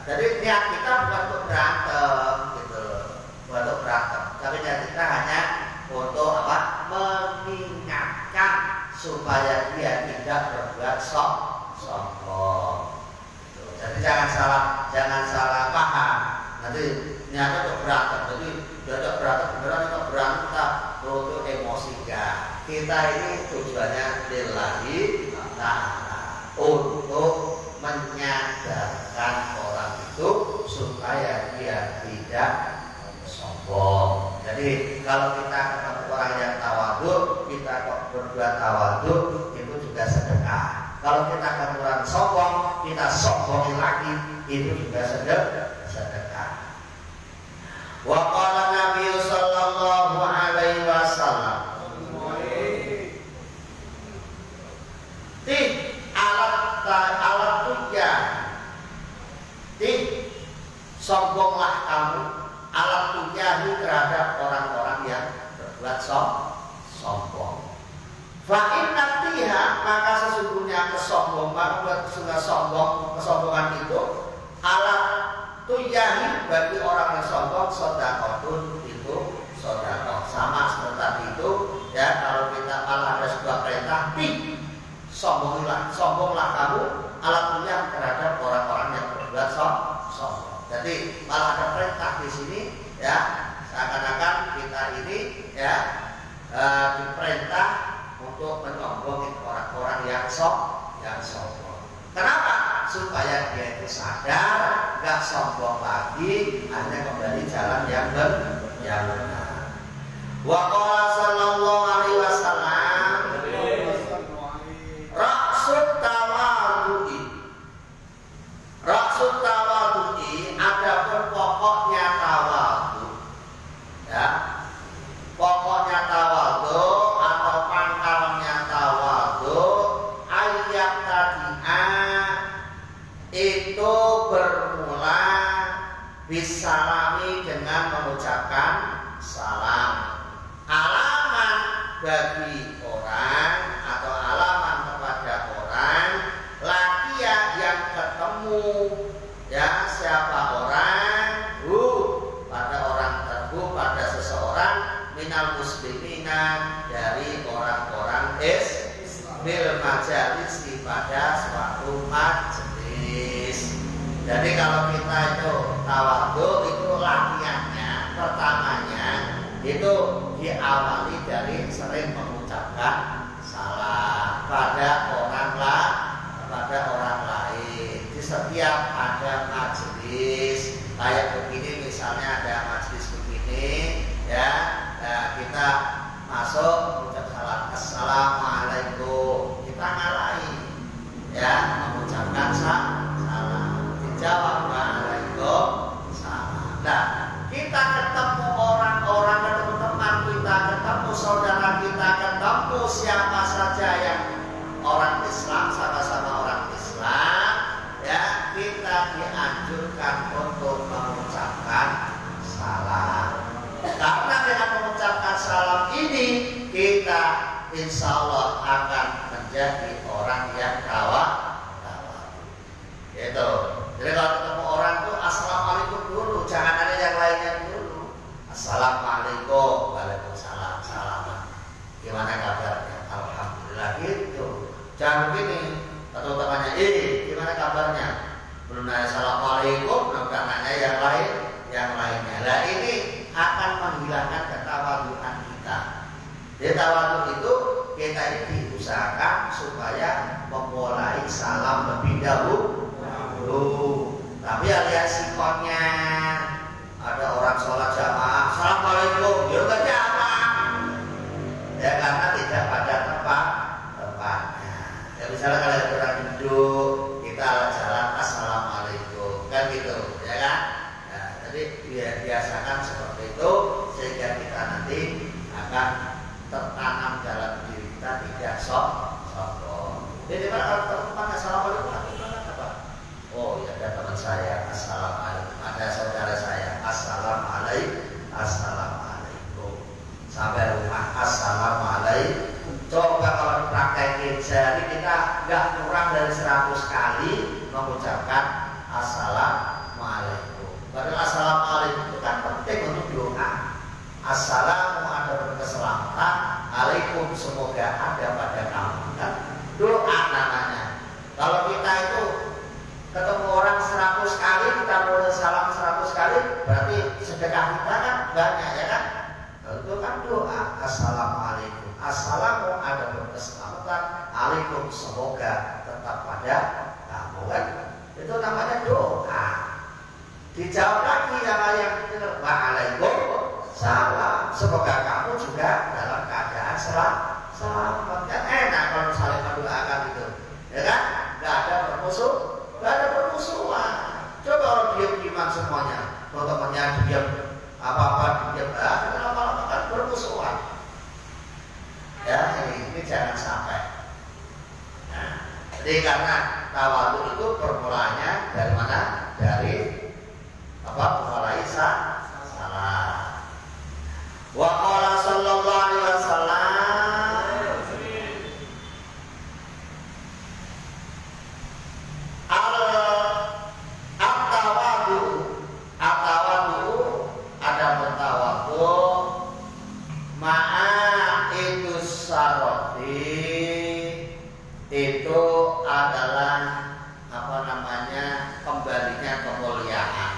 Jadi niat kita bukan untuk berantem gitu, bukan untuk berantem. Tapi niat kita hanya untuk apa? Mengingatkan supaya dia tidak berbuat sombong. Jadi jangan salah paham. Nanti niatnya untuk berantem. Jadi tidak berantem beneran, kita berantem kita untuk emosi enggak. Kita ini tujuannya lillahi ta'ala, untuk menyadarkan orang itu supaya dia tidak sombong. Jadi kalau kita ketemu orang yang tawadhu, kita kok berbuat tawadhu, itu juga sedekah. Kalau kita ketemu orang sombong, kita sombongin lagi, itu juga sedekah. Wa qala Nabi sallallahu alaihi wasallam, alat tujah, sombonglah kamu, alat tujahi terhadap orang-orang yang berbuat sombong. Fa'inna tiha, maka sesungguhnya kesombongan itu alat tujahi bagi orang yang sombong, sedekahun, itu sedekah. Sama seperti itu ya. Kalau kita malah ada sebuah perintah, sombonglah kamu, alat tujahi terhadap orang-orang yang berbuat sombong. Jadi malah ada perintah di sini ya, seakan-akan kita ini ya diperintah untuk menyombongin orang-orang yang sombong. Kenapa? Supaya dia dia itu sadar, nggak sombong lagi, hanya kembali jalan yang benar. Wa qala sallallahu alaihi wasallam, Raksud tawadhu'i, adapun pokoknya tawadhu, ya, pokoknya tawadhu atau pangkalnya tawadhu, ayat tadi'a itu bermula bisalami dengan mengucapkan salam. Alaman bagi orang atau alaman kepada orang laki yang ketemu, ya, siapa orang pada orang tersebut, pada seseorang minal muslimina dari orang-orang bil majalis pada suatu majelis. Jadi kalau kita itu tawadhu itu latihannya pertamanya itu diawali dari sering mengucapkan salam pada orang lain. Di setiap ada majelis kayak begini, misalnya ada majelis begini, ya, kita masuk mengucap salam, assalamualaikum, kita ngalahi, ya, mengucapkan salam, dijawab waalaikumsalam. Nah, kita ketemu orang-orang, ketemu teman kita, ketemu saudara kita, ketemu siapa saja yang orang Islam, sama-sama orang Islam, ya, kita dianjurkan untuk mengucapkan salam. Karena dengan mengucapkan salam ini kita insya Allah akan menjadi orang yang tawadhu. Gitu. Jadi kalau ketemu orang tuh assalamualaikum dulu, jangan ada yang lainnya dulu. Assalamualaikum, waalaikumsalam, salaman. Gimana kabarnya? Alhamdulillah, gitu. Jangan begini, atau temannya, gimana kabarnya? Belum nanya assalamualaikum, belum nanya yang lainnya. Nah, ini akan menghilangkan ketawaduan kita. Jadi tawadhu itu kita ini diusahakan supaya memulai salam lebih dahulu. Tapi lihat sikonnya, ada orang sholat jamaah, assalamualaikum, dia nggak jamaah, ya, karena tidak pada tempatnya. Ya, misalnya kalau ada orang duduk, kita jalan assalamualaikum, kan gitu, ya kan? Nah, jadi biasakan seperti itu sehingga kita nanti akan tertanam dalam diri kita tidak sombong. Jadi kalau teman assalamualaikum, oh ya, ada teman saya assalamualaikum, ada saudara saya assalamualaikum, sampai rumah assalamualaikum. Coba kalau dipraktekin sehari kita nggak kurang dari 100 kali mengucapkan assalamualaikum. Padahal assalamualaikum itu kan penting untuk doa. Assalamu ada keselamatan, alaikum semoga ada pada kamu, kan doa namanya. Kalau kita itu ketemu orang 100 kali, kita boleh salam 100 kali, berarti sedekah kita kan banyak, ya kan? Itu kan doa. Assalamualaikum, assalamu ada keselamatan, alaikum semoga tetap pada kamu, kan? Itu namanya doa. Dijawab lagi yang waalaikumsalam, semoga kamu juga dalam keadaan selamat. Kan enak kalau saling mendoakan itu, ya kan? Gak ada permusuhan. Coba orang diam-diaman semuanya, kalau temannya diam, apa-apa diam, lama-lama kan permusuhan. Ya, ini jangan sampai. Nah, jadi karena tawadhu itu permulaannya dari mana? Dari mulai salam. Wa qala sallallahu alaihi wasallam, At-tawadhu ada bertawadhu ma'a itu syarati, itu adalah kembalinya kemuliaan.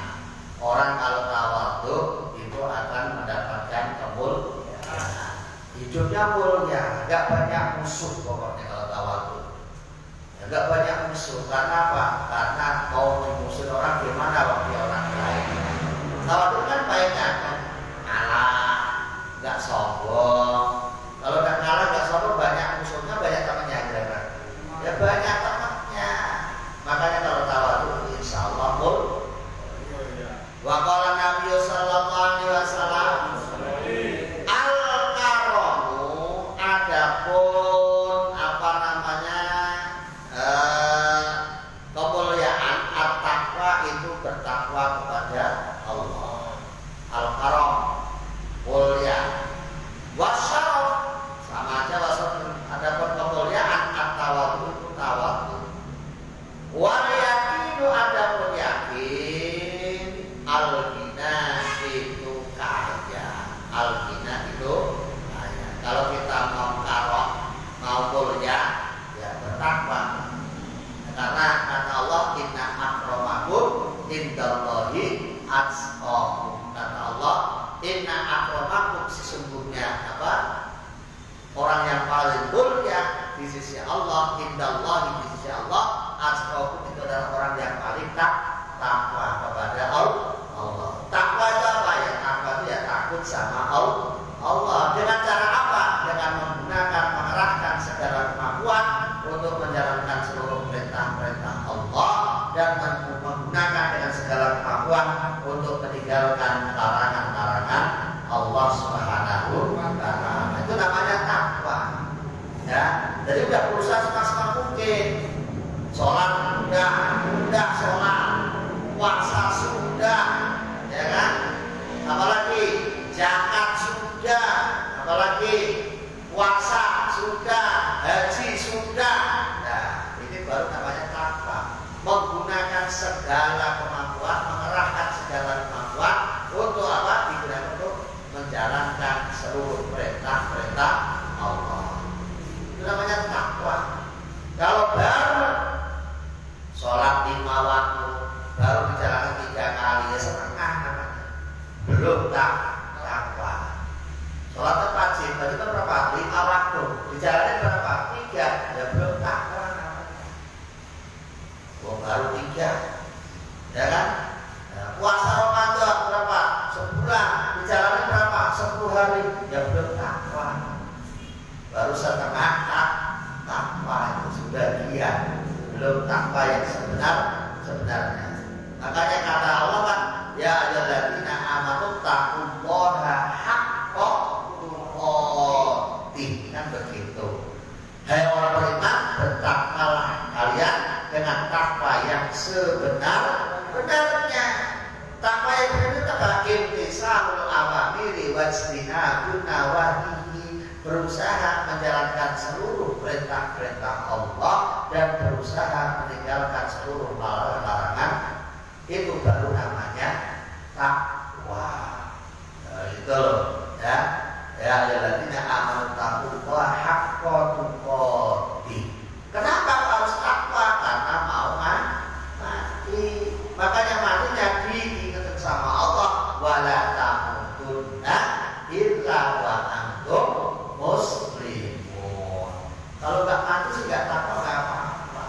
Orang kalau tawadhu itu akan mendapatkan kemuliaan. Hidupnya mulia, gak banyak musuh pokoknya kalau tawadhu. Gak banyak musuh. nesu. Karena apa? Karena mau dimusuhin orang gimana waktu orang lain. Tawadu kan baiknya kan ngalah, nggak sombong. Kalau nggak ngalah nggak sombong, banyak musuhnya, banyak temannya kan? Ya banyak temannya. Makanya kalau tawadu insya Allah pun. Wa qala Nabi sallallahu alaihi wasallam al-karamu, adapun apa namanya kemuliaan, at-taqwa itu bertakwa kepada Allah. Al-karam mulia, wasyaraf sama aja wasyaraf. Adapun kemuliaan at-tawadhu itu tawadhu. Wal yaqinu, adapun yakin, al-ghina itu kaya. Al-ghina itu kaya. Kalau kita mau karam, mau mulia, ya bertakwa. Karena kata Allah, inna akramakum indallahi atqakum. Kata Allah, inna akramakum, sesungguhnya apa? Orang yang paling mulia di sisi Allah, indallahi, di sisi Allah, atqakum, itu adalah orang yang paling takwa kepada Allah. Takwa itu apa ya? Takwa itu ya takut sama Allah. Dengan cara apa? Dengan menggunakan, mengerahkan segala kemampuan untuk menjalankan seluruh perintah-perintah Allah dan menggunakan dengan segala kemampuan untuk meninggalkan larangan-larangan Allah Subhanahu wa Ta'ala. Itu namanya takwa. Ya, jadi udah berusaha semaksimal mungkin. Sholat udah sholat, puasa sudah, ya kan? Apalagi zakat sudah, apalagi puasa sudah, haji sudah. Nah, ini baru namanya takwa. Menggunakan segala kemampuan, mengerahkan segala kemampuan untuk apa? Digunakan untuk menjalankan seluruh perintah-perintah Allah. Itu namanya takwa. Kalau baru sholat 5 waktu, baru dijalankan 3 kali, ya setengah namanya. Belum takwa. Sholat wajib, berarti kan berapa? 5 waktu, dijalankan berapa? 3, ya belum takwa namanya. Baru 3, ya kan? Nah, puasa Ramadan berapa? Sebulan, dijalankan berapa? 10 hari, ya belum takwa. Baru setengah takwa, itu sudah dia. Belum takwa yang sebenarnya. Makanya kata Allah kan, ya ayyuhalladzina amanu taqullaha haqqa tuqatih, kan begitu. Hai orang beriman, bertakwalah kalian dengan takwa yang sebenar-benarnya. Takwa yang benar itu terbagi imtisalul awamiri wajtinabun nawahihi, berusaha menjalankan seluruh perintah-perintah Allah dan berusaha meninggalkan seluruh larangan. Itu baru namanya takwa. Nah, itu loh, ya. Ya alladzina amanu taqullaha haqqa tuqatih. Kenapa harus takwa? Karena mau mati. Makanya matinya diingatkan sama Allah, wala tamutunna illa wa antum muslimun. Kalau nggak mati sih nggak takwa nggak apa-apa.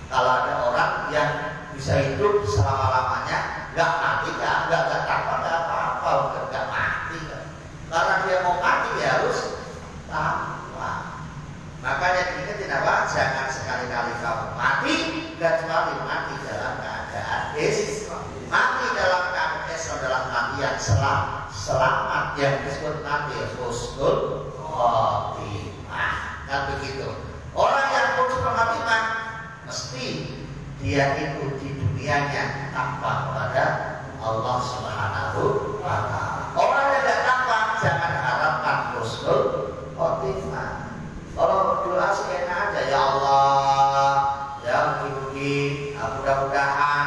Kalau ada orang yang bisa hidup selama-lamanya nggak mati, nggak takwa nggak apa-apa, nggak mati. Karena dia mau mati ya harus takwa. Makanya diingetin apa? Jangan sekali-kali kamu mati, kecuali mati dalam keadaan Islam. Mati dalam keadaan Islam adalah mati yang selamat, yang disebut mati husnul khotimah. Kan begitu. Orang yang husnul khotimah mesti dia itu di dunianya takwa kepada Allah Subhanahu wa Ta'ala. Orang yang tidak takwa jangan harapkan husnul khotimah. Kalau berdoa sih enak aja, ya Allah, ya mugi-mugi, mudah-mudahan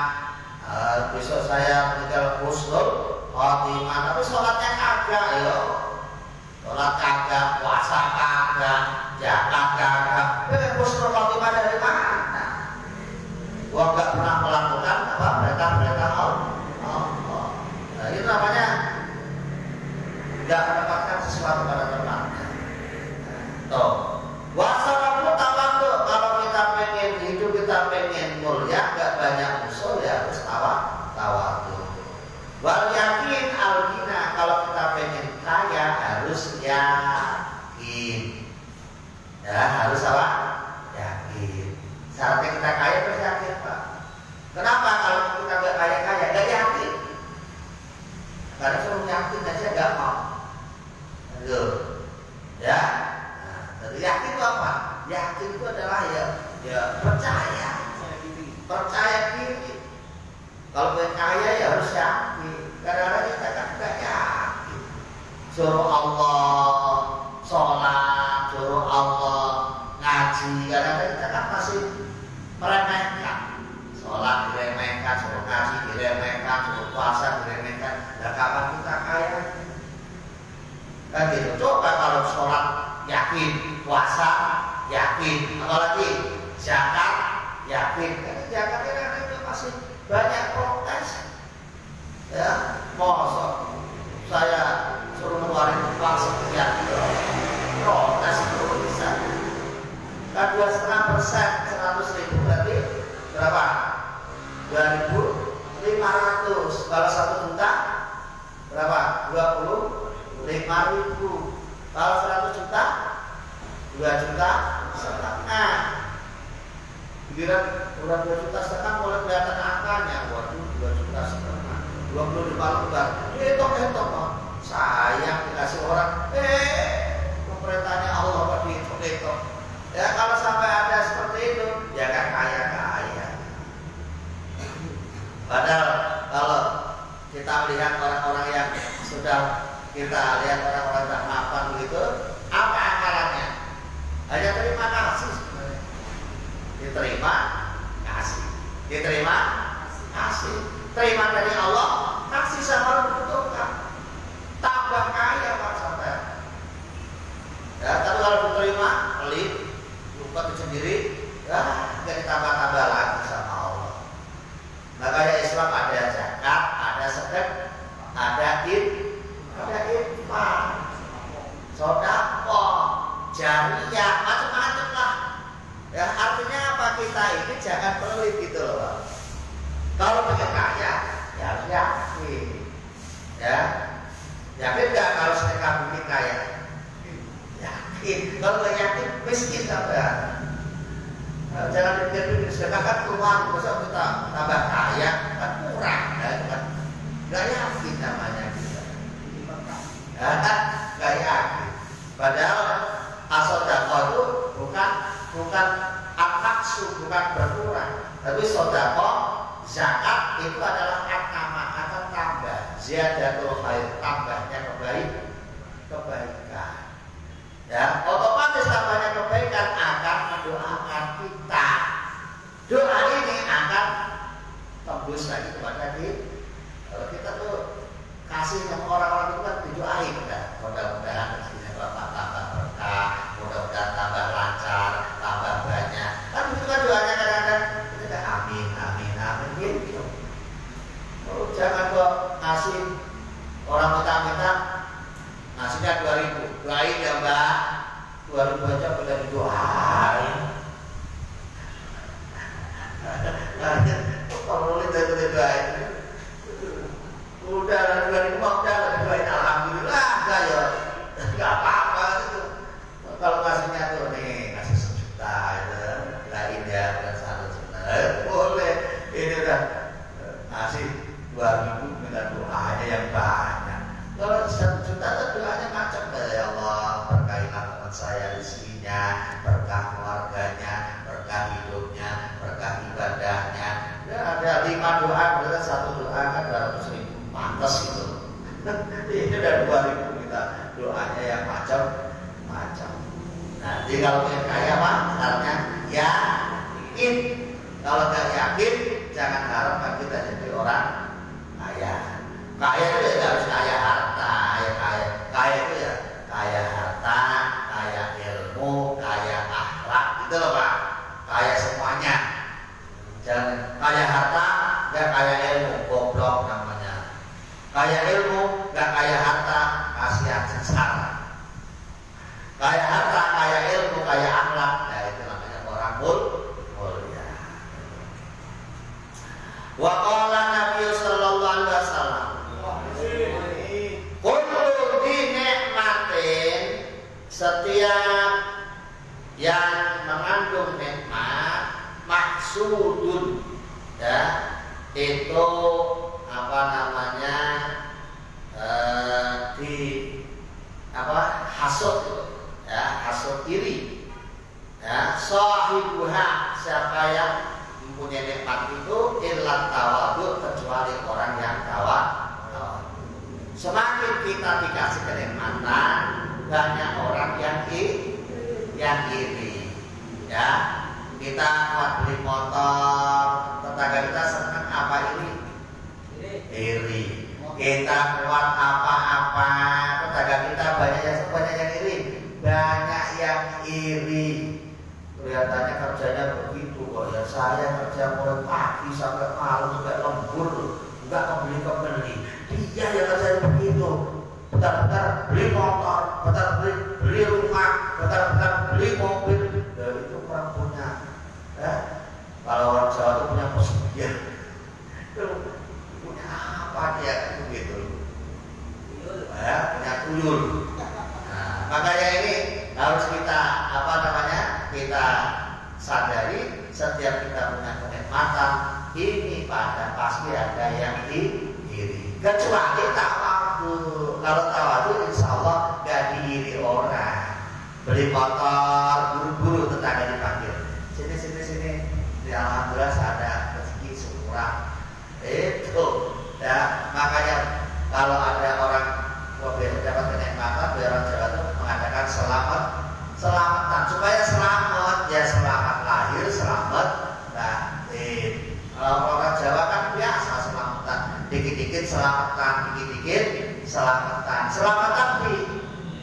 besok saya meninggal husnul khotimah. Tapi sholatnya kagak, yo. Sholat kagak, puasa kagak, zakat kagak. Husnul khotimah dari mana? Gua nggak pernah melakukan apa perintah-perintah Allah. Nah, itu namanya nggak mendapatkan sesuatu pada tempatnya. Tuh, wasalamu tawadhu. Kalau kita pengen Kalau pengen kaya ya harus yakin. Kadang-kadang kita kan tidak yakin. Suruh Allah sholat, suruh Allah ngaji. Kadang-kadang kita kan masih meremehkan. Sholat diremehkan, suruh ngaji diremehkan, suruh puasa diremehkan. Nah kapan kita kaya? Kan gitu. Coba kalau sholat yakin, puasa yakin, apalagi zakat yakin. Zakat itu masih banyak protes. Ya, masa saya suruh ngeluarin uang sekian, protes itu bisa. Kan 2,5%, 100.000 berarti berapa? 2.500. Kalau 1 juta berapa? 25.000. Kalau 100 juta 2,5 juta. Giliran udah 2,5 juta mulai kelihatan angkanya. Waduh, 2,5 juta, 25 lembar. Hitung-hitung, sayang dikasih orang. Pemerintahnya Allah kok dihitung-hitung. Ya kalau sampai ada seperti itu, ya kan kaya-kaya. Padahal kalau kita melihat orang-orang yang sudah kita lihat orang-orang yang mapan begitu, apa akalannya? Hanya terima kasih sebenarnya. Diterima kasih, diterima kasih, terima dari Allah, kasih sama orang membutuhkan, tambah kaya Pak sampai. Ya, tapi kalau diterima pelit, lupa sendiri, ya nggak ditambah-tambah lagi sama Allah. Makanya Islam ada zakat, ada sedekah, ada infak, sedekah, jariyah, macam-macam lah. Ya artinya apa, kita ini jangan pelit gitu loh Pak. Kalau pengen kaya ya harus yakin. Ya yakin nggak kalau sedekah mungkin kaya? Yakin. Kalau nggak yakin miskin sampai. Jangan dipikir-pikir sedekah kan keluar, besok kita tambah kaya kan kurang, ya kan? Nggak yakin namanya kita. Nggak yakin. Padahal as-shadaqah itu bukan al-maksu, bukan berkurang, tapi sedekah zakat itu adalah akama atau tambah, ziyadatul khair, tambahnya kebaikan. Ya, otomatis tambahnya kebaikan akan mendoakan kita. Doa ini akan tembus lagi kepada kita. Kalau kita tuh kasih sama orang-orang itu kan didoain kan, mudah-mudahan rezekinya Bapak tambah berkah, mudah-mudahan tambah lancar, tambah banyak. Kan itu kan doanya kadang-kadang kita amin, amin, amin gitu. Oh, jangan kok ngasih orang minta-minta ngasihnya 2.000, doain ya Mbak, 2.000 aja boleh didoain. Kalau itu doain, udah 2.000 udah doain alhamdulillah, enggak ya, nggak apa-apa itu. Kalau ngasihnya tuh nih ngasih 1 juta, doain ya bukan 1 juta, boleh. Ini udah ngasih 2.000 minta doanya yang banyak. Kalau 1 juta doanya macam ya Allah, berkailah teman saya rezekinya, berkah keluarganya, berkah hidupnya, berkah ibadahnya. Ya ada 5 doa, berarti 1 doa kan 200.000, pantas gitu. Ini udah 2.000 kita doanya yang macam-macam. Nanti kalau ingin kaya Pak, caranya yakin. Kalau nggak yakin, jangan harapkan kita jadi orang kaya. Kaya itu ya harus kaya harta, kaya itu ya kaya harta, kaya ilmu, kaya akhlak, gitu loh Pak. Kaya semuanya. Jangan kaya harta, nggak kaya ilmu, goblok namanya. Kaya ilmu, nggak kaya harta, kasihan sengsara. Kaya harta, kaya ilmu, kaya akhlak, ya itu namanya orang mulia. Wa qala Nabi sallallahu alaihi wasallam, kullu dinikmatin, setiap yang mengandung nikmat, maksudun, ya itu apa namanya, hasud, ya hasud iri, ya sahibuha, siapa yang mempunyai nikmat itu ilat tawadu, kecuali banyak orang yang iri. Ya, kita buat beli motor, tetangga kita senang apa ini? Iri. Kita buat apa-apa, tetangga kita banyak yang iri. Banyak yang iri. Kelihatannya kerjanya begitu kok ya. Saya kerja mulai pagi sampai malam sampai lembur, enggak kebeli. Dia yang kerjanya begitu. Bentar-bentar beli motor, bentar beli rumah, bentar beli mobil. Ya itu orang punya. Ya. Kalau orang Jawa itu punya pesugihan. Punya apa dia begitu? Ya, punya tuyul. Nah, makanya ini harus kita kita sadari setiap kita punya kenikmatan ini pasti ada yang iri. Kecuali tawadu. Kalau tawadu insya Allah gak diiri orang. Beli motor buru-buru tetangga dipanggil. Sini. Ya alhamdulillah ada rezeki syukuran. Itu. Ya makanya kalau ada orang dapat kenikmatan, orang Jawa itu mengatakan selamatan supaya selamat ya, selamat lahir, selamat batin. Kalau orang Jawa kan biasa selamatan, dikit-dikit selamatan, dikit-dikit selamatan. Selamatan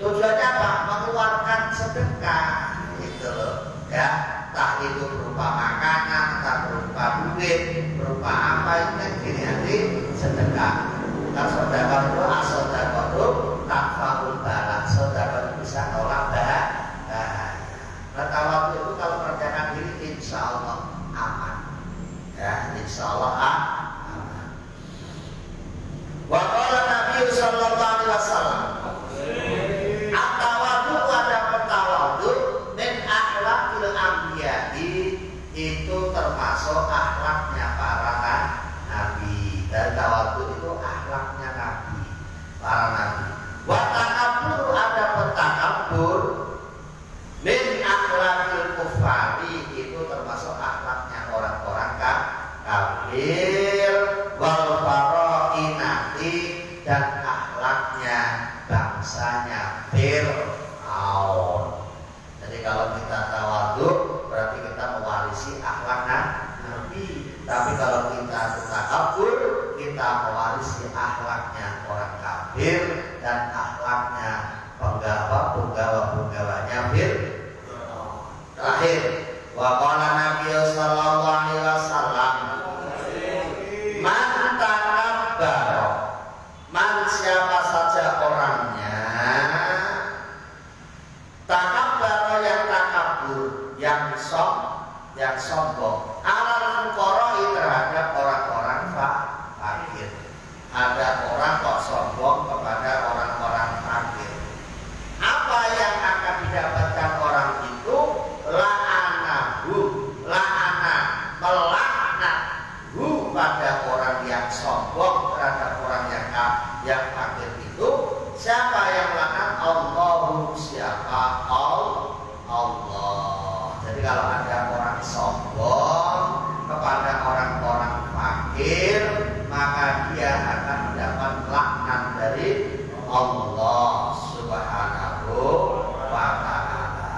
tujuannya apa? Mengeluarkan sedekah gitu loh ya. Entah itu berupa makanan, entah berupa duit, berupa apa itu nanti sedekah. Kalau sedekah itu as-sedekah itu tanfa'ul balak, sedekah itu bisa nolak bahaya. Nah tawadu itu kalau kerjakan diri insya Allah aman. Ya, insya Allah aman. Wa qala Nabi sallallahu alaihi wasallam, at-tawadu ada tawadu min akhlaqil anbiya'i, itu termasuk akhlaknya para nabi. Dan tawadu itu akhlaknya nabi, para nabi. Wa takabbur ada takabur min akhlaqil kufari, itu termasuk akhlaknya orang-orang kafir. Wal farainati, dan akhlaknya bangsanya Fir'aun. Jadi kalau kita tawadu berarti kita mewarisi akhlak nabi. Tapi kalau kita takabur, kita mewarisi akhlaknya orang kafir dan akhlaknya penggawa-penggawanya Fir'aun. Terakhir, wa qala Nabi sallallahu alaihi wasallam, man takabbara, man siapa saja orangnya takabbara, yang takabur, yang sombong, alal fuqara, terhadap orang-orang fakir. Ada orang kok sombong kepada orang-orang fakir. Apa yang akan didapatkan orang itu? Melaknathu, pada orang yang sombong terhadap orang yang fakir itu. Siapa yang laknat? Allahu, siapa? Allah. Jadi kalau ada orang sombong kepada orang-orang fakir, maka dia akan mendapat laknat dari Allah Subhanahu wa ta'ala.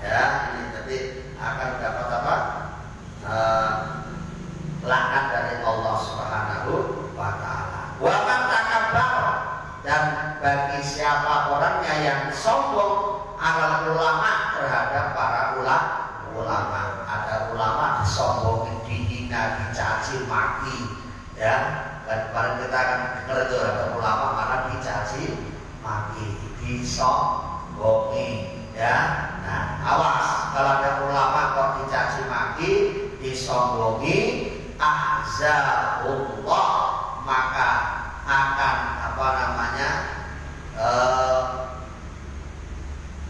Ya, ini tadi akan mendapat apa? Laknat dari Allah Subhanahu wa ta'ala. Wa man takabbara, dan bagi siapa orangnya yang sombong alal ulama, terhadap para ulama. Ada ulama disombongin, dihina, dicaci maki, ya. Dan kemarin kita akan dengar itu ada ulama malah dicaci maki, disombongin, ya. Nah, awas kalau ada ulama kok dicaci maki, disombongi, ahzabullah, maka akan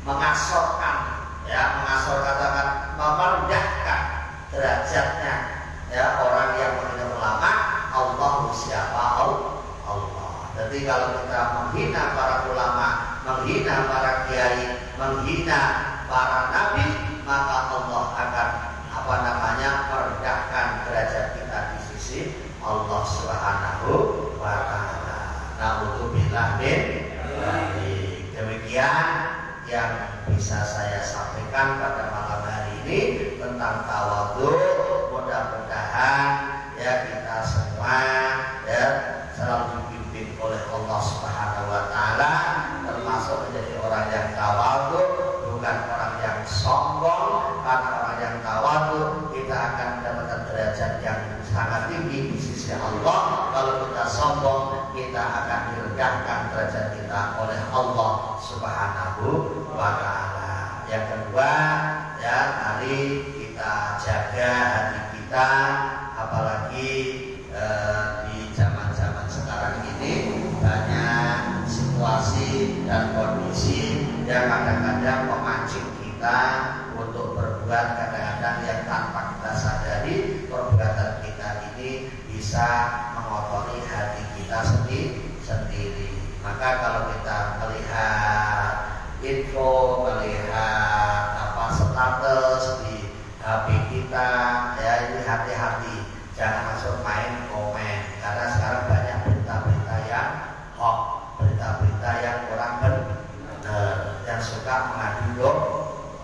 mengasorkan, katakan merendahkan derajatnya, ya, orang yang menghina ulama. Allah siapa? Allah. Jadi kalau kita menghina para ulama, menghina para kiai, menghina para nabi, maka Allah akan merendahkan derajat kita di sisi Allah Subhanahu wa ta'ala. Na'udzubillah min dzalik. Demikian yang bisa saya sampaikan pada malam hari ini tentang tawadhu. Mudah-mudahan ya kita semua ya selalu dibimbing oleh Allah Subhanahu wa taala, termasuk menjadi orang yang tawadhu, bukan orang yang sombong. Karena orang yang tawadhu kita akan mendapatkan derajat yang sangat tinggi di sisi Allah. Kalau kita sombong, kita akan direndahkan derajat kita oleh Allah Subhanahu wa taala. Yang kedua, ya mari kita jaga hati kita, apalagi di zaman-zaman sekarang ini banyak situasi dan kondisi yang kadang-kadang memancing kita untuk berbuat kadang-kadang yang tanpa kita sadari perbuatan kita ini bisa mengotori hati kita sendiri. Maka kalau kita melihat info, melihat status di HP kita, ya ini hati-hati, jangan langsung main komen, karena sekarang banyak berita-berita yang hoax, berita-berita yang kurang benar, yang suka mengadu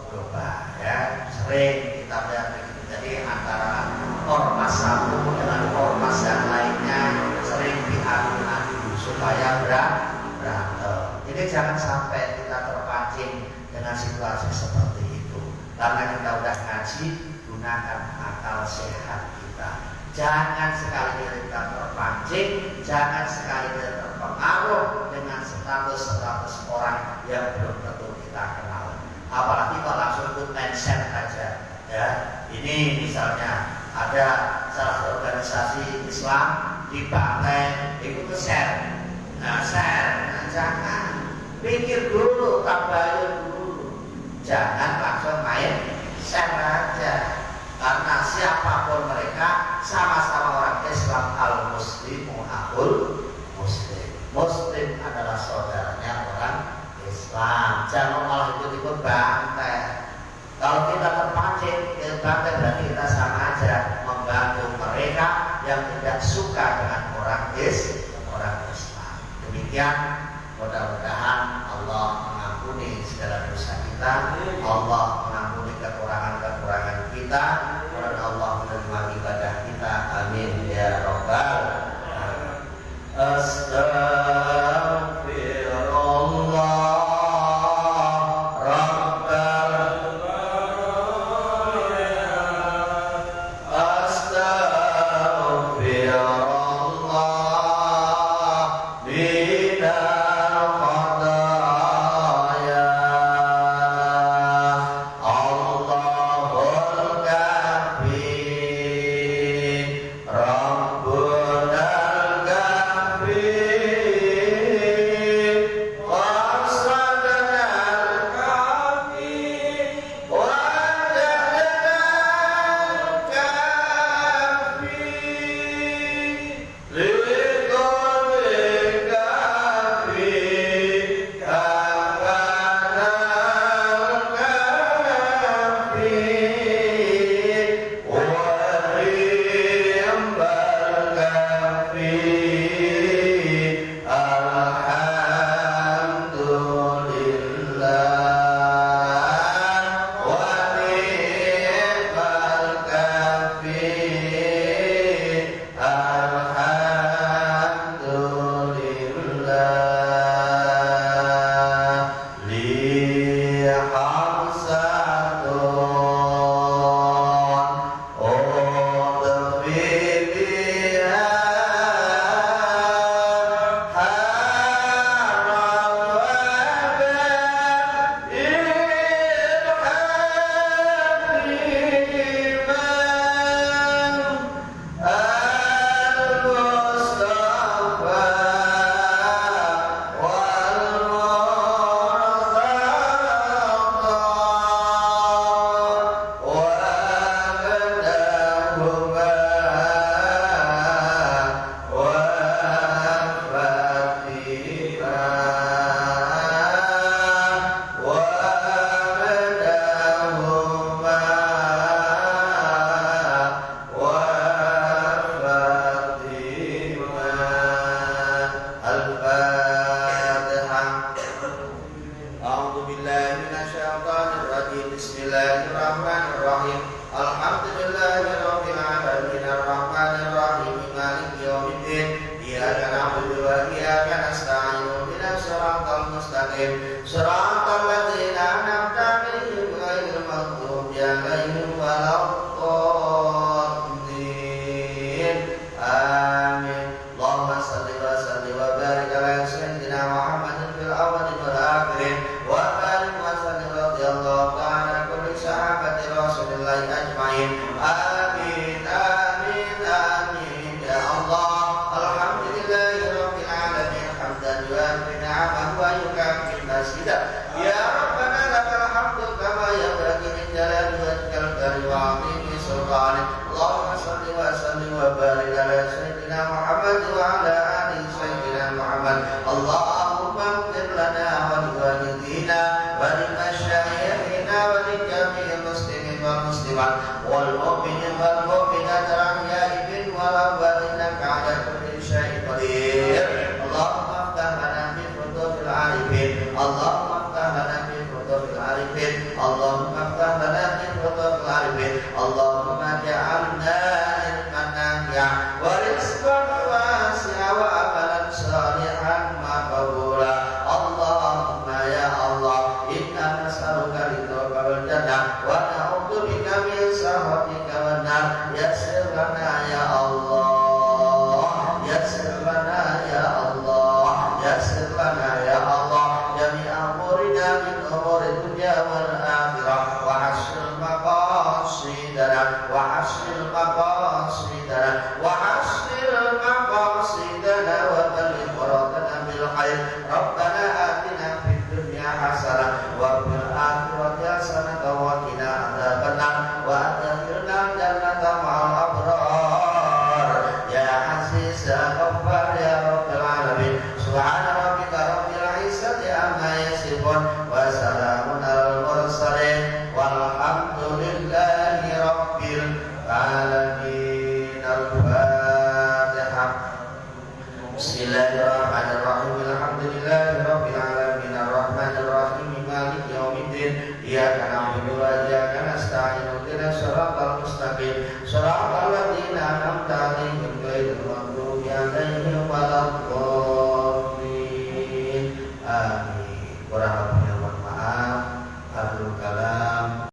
domba, ya sering kita lihat begitu. Jadi antara ormas satu dengan ormas yang lainnya sering diadu-adu supaya berantem. Jadi jangan sampai kita terpancing dengan situasi seperti itu. Karena kita udah ngaji, gunakan akal sehat kita. Jangan sekali-kali kita terpancing, jangan sekali-kali terpengaruh dengan status-status orang yang belum tentu kita kenal. Apalagi kalau langsung ikut mention aja, ya. Ini misalnya ada salah satu organisasi Islam di Banten ikut share. Jangan pikir dulu, tabayun dulu. Jangan langsung main share aja. Karena siapapun mereka sama-sama orang Islam, al-muslimu akhul muslim. Muslim adalah saudaranya orang Islam. Jangan malah ikut-ikut Banten. Kalau kita terpancing Banten, berarti kita sama aja membantu mereka yang tidak suka dengan orang Islam. Demikian, mudah-mudahan Allah mengampuni segala dosa kita, Allah mengampuni kekurangan-kekurangan kita, dan Allah menerima ibadah kita. Amin ya rabbal alamin. Astaghfirullah. Allahul rizqan wasi'a wa amalan salihan maqbula. Allahumma ya Allah, inna nas'aluka ridhaka wal jannah wa na'udzubika min sakhatika wan nar. Yassir lana ya Allah, yassir lana ya Allah, yassir lana ya Allah jami'a umurina min umuri dunya wal akhirah wa hasil maqasidana wa hasil maqasidana wa hasil maqasidana wa balligh muradana bil khair. Rabbana atina fid dunya hasanah wa fil akhirati hasanah wa qina adzabannar wa adkhilna jannata ma'al abrar ya aziz ya ghaffar ya rabbal alamin. Subhana rabbika rabbil izzati amma yasifun wa salamun alal mursalin walhamdulillahi rabbil alamin. Al-Fatihah. Bismillahirrahmanirrahim. Alhamdulillahi rabbil alamin arrahmanir rahim maliki yaumiddin. Iyyaka na'budu wa iyyaka nasta'in. Ihdinas siratal mustaqim. Shiratal ladzina an'amta 'alaihim ghairil maghdubi 'alaihim waladdallin. Amin. Kurang